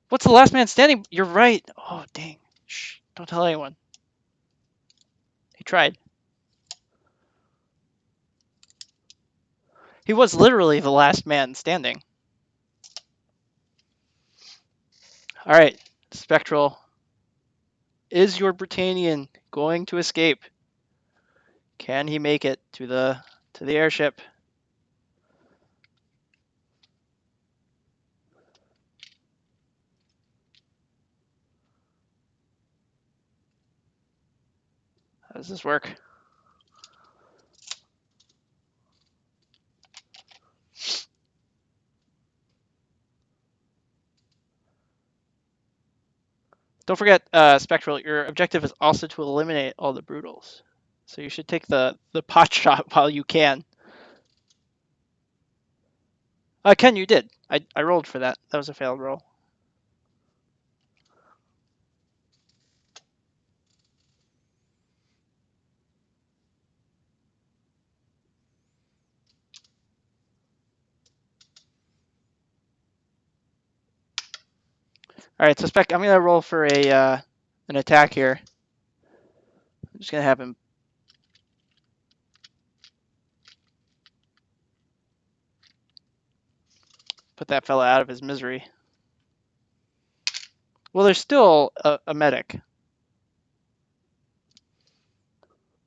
What's the last man standing? You're right. Oh, dang. Shh. Don't tell anyone. He tried. He was literally the last man standing. All right, Spectral. Is your Britannian going to escape? Can he make it to the airship? How does this work? Don't forget, Spectral, your objective is also to eliminate all the Brutals. So you should take the pot shot while you can. Ken, you did. I rolled for that. That was a failed roll. All right, so Spec, I'm gonna roll for an attack here. I'm just gonna have him put that fella out of his misery. Well, there's still a medic.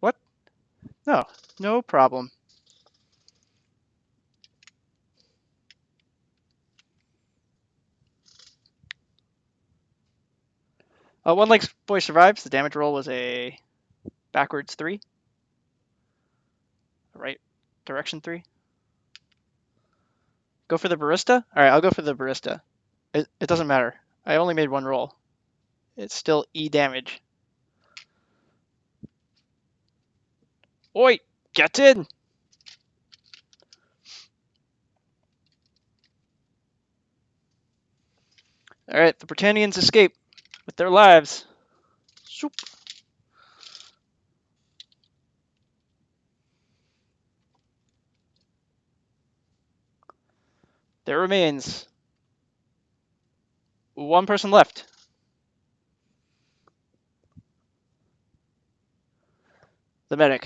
What? No, no problem. One leg boy survives. The damage roll was a backwards 3. Right direction 3. Go for the barista? All right, I'll go for the barista. It doesn't matter. I only made 1 roll. It's still E damage. Oi! Get in! All right, the Britannians escape. with their lives. Shoop. There remains one person left. The medic.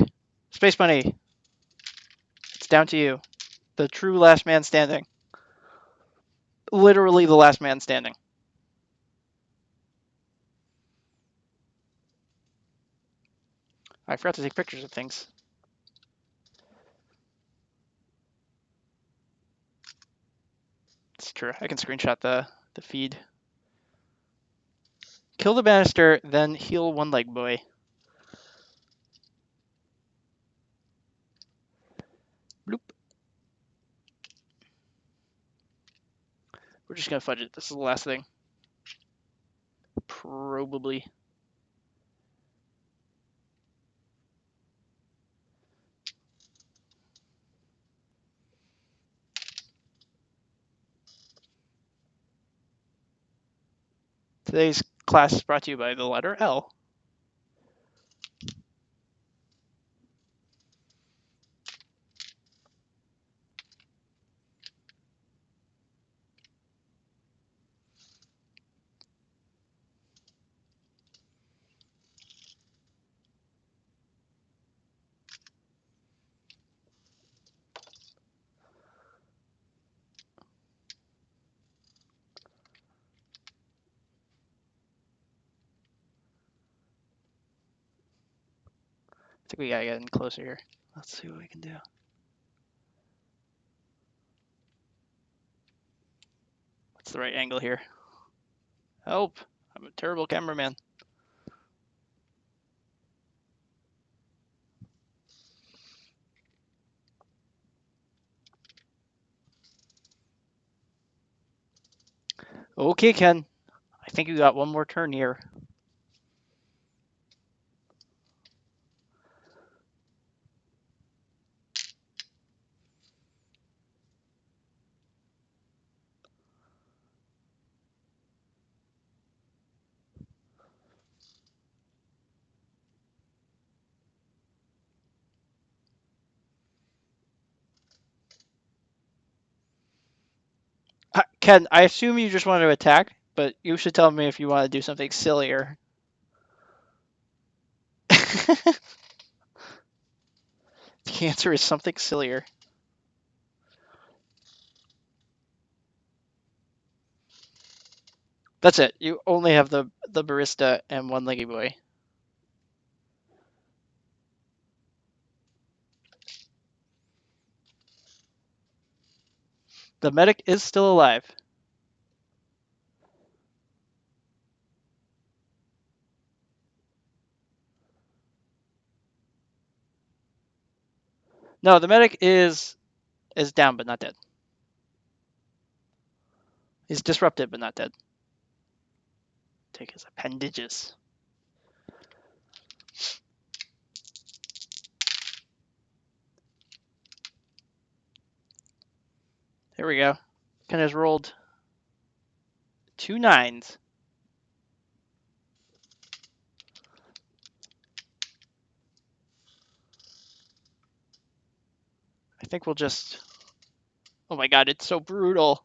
Space Bunny. It's down to you. The true last man standing. Literally the last man standing. I forgot to take pictures of things. It's true. I can screenshot the feed. Kill the banister, then heal one leg boy. Bloop. We're just gonna fudge it. This is the last thing. Probably. Today's class is brought to you by the letter L. I think we gotta get in closer here. Let's see what we can do. What's the right angle here? Help! I'm a terrible cameraman. Okay, Ken. I think you got one more turn here. Ken, I assume you just want to attack, but you should tell me if you want to do something sillier. The answer is something sillier. That's it. You only have the barista and one leggy boy. The medic is still alive. No, the medic is down but not dead. He's disrupted but not dead. Take his appendages. Here we go. Ken has rolled 2 9s. I think we'll just... Oh my god, it's so brutal.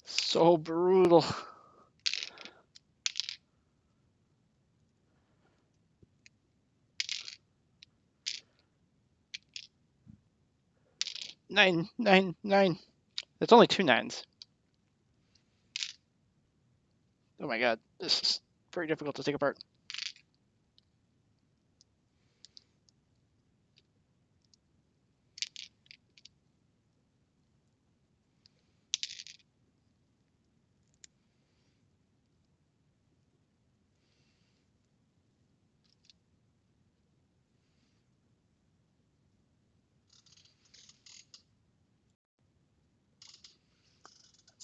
So brutal. Nine, nine, nine. It's only 2 9s. Oh my god, this is very difficult to take apart.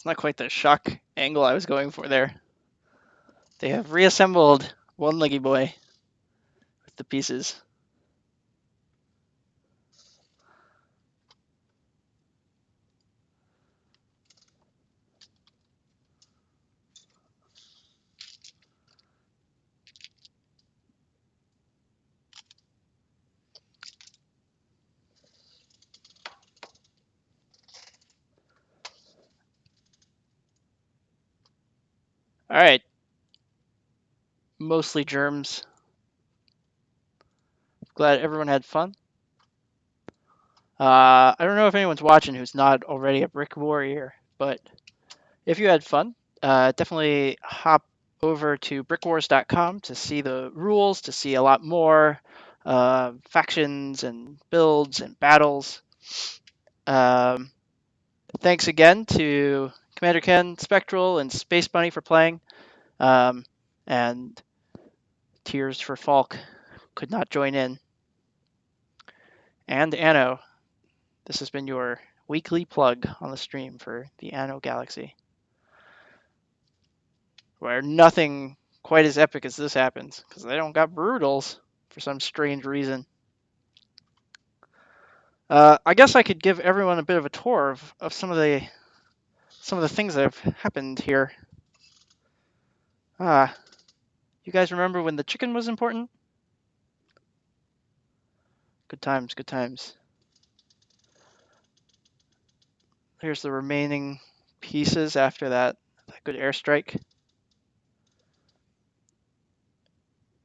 It's not quite the shock angle I was going for there. They have reassembled One Leggy Boy with the pieces. All right, mostly germs. Glad everyone had fun. I don't know if anyone's watching who's not already a Brick Warrior, but if you had fun, definitely hop over to brickwars.com to see the rules, to see a lot more factions and builds and battles. Um, Thanks again to Commander Ken, Spectral, and Space Bunny for playing. And Tears for Falk could not join in. And Anno, this has been your weekly plug on the stream for the Anno Galaxy, where nothing quite as epic as this happens, because they don't got Brootalz for some strange reason. I guess I could give everyone a bit of a tour of some of the things that have happened here. You guys remember when the chicken was important? Good times, good times. Here's the remaining pieces after that good airstrike.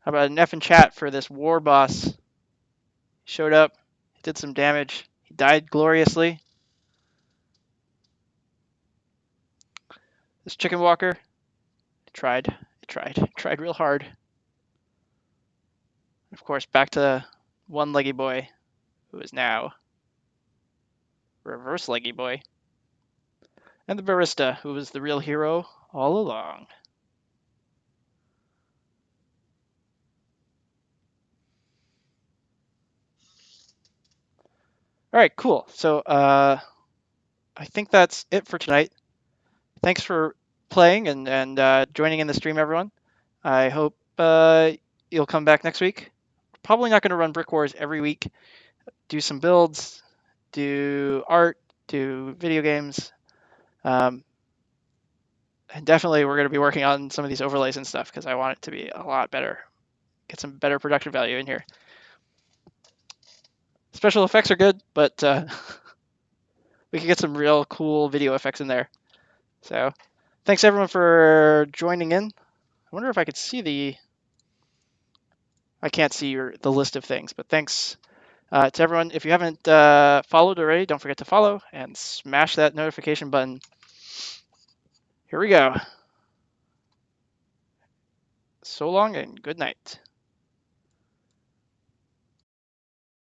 How about an F in chat for this war boss? He showed up, he did some damage, he died gloriously. This chicken walker, tried real hard. Of course, back to One Leggy Boy, who is now Reverse Leggy Boy. And the barista, who was the real hero all along. All right, cool. So I think that's it for tonight. Thanks for playing and joining in the stream, everyone. I hope you'll come back next week. Probably not going to run Brick Wars every week. Do some builds, do art, do video games. And definitely we're going to be working on some of these overlays and stuff because I want it to be a lot better. Get some better production value in here. Special effects are good, but we can get some real cool video effects in there. So thanks everyone for joining in. I wonder if I could see I can't see the list of things, but thanks to everyone. If you haven't followed already, don't forget to follow and smash that notification button. Here we go. So long and good night.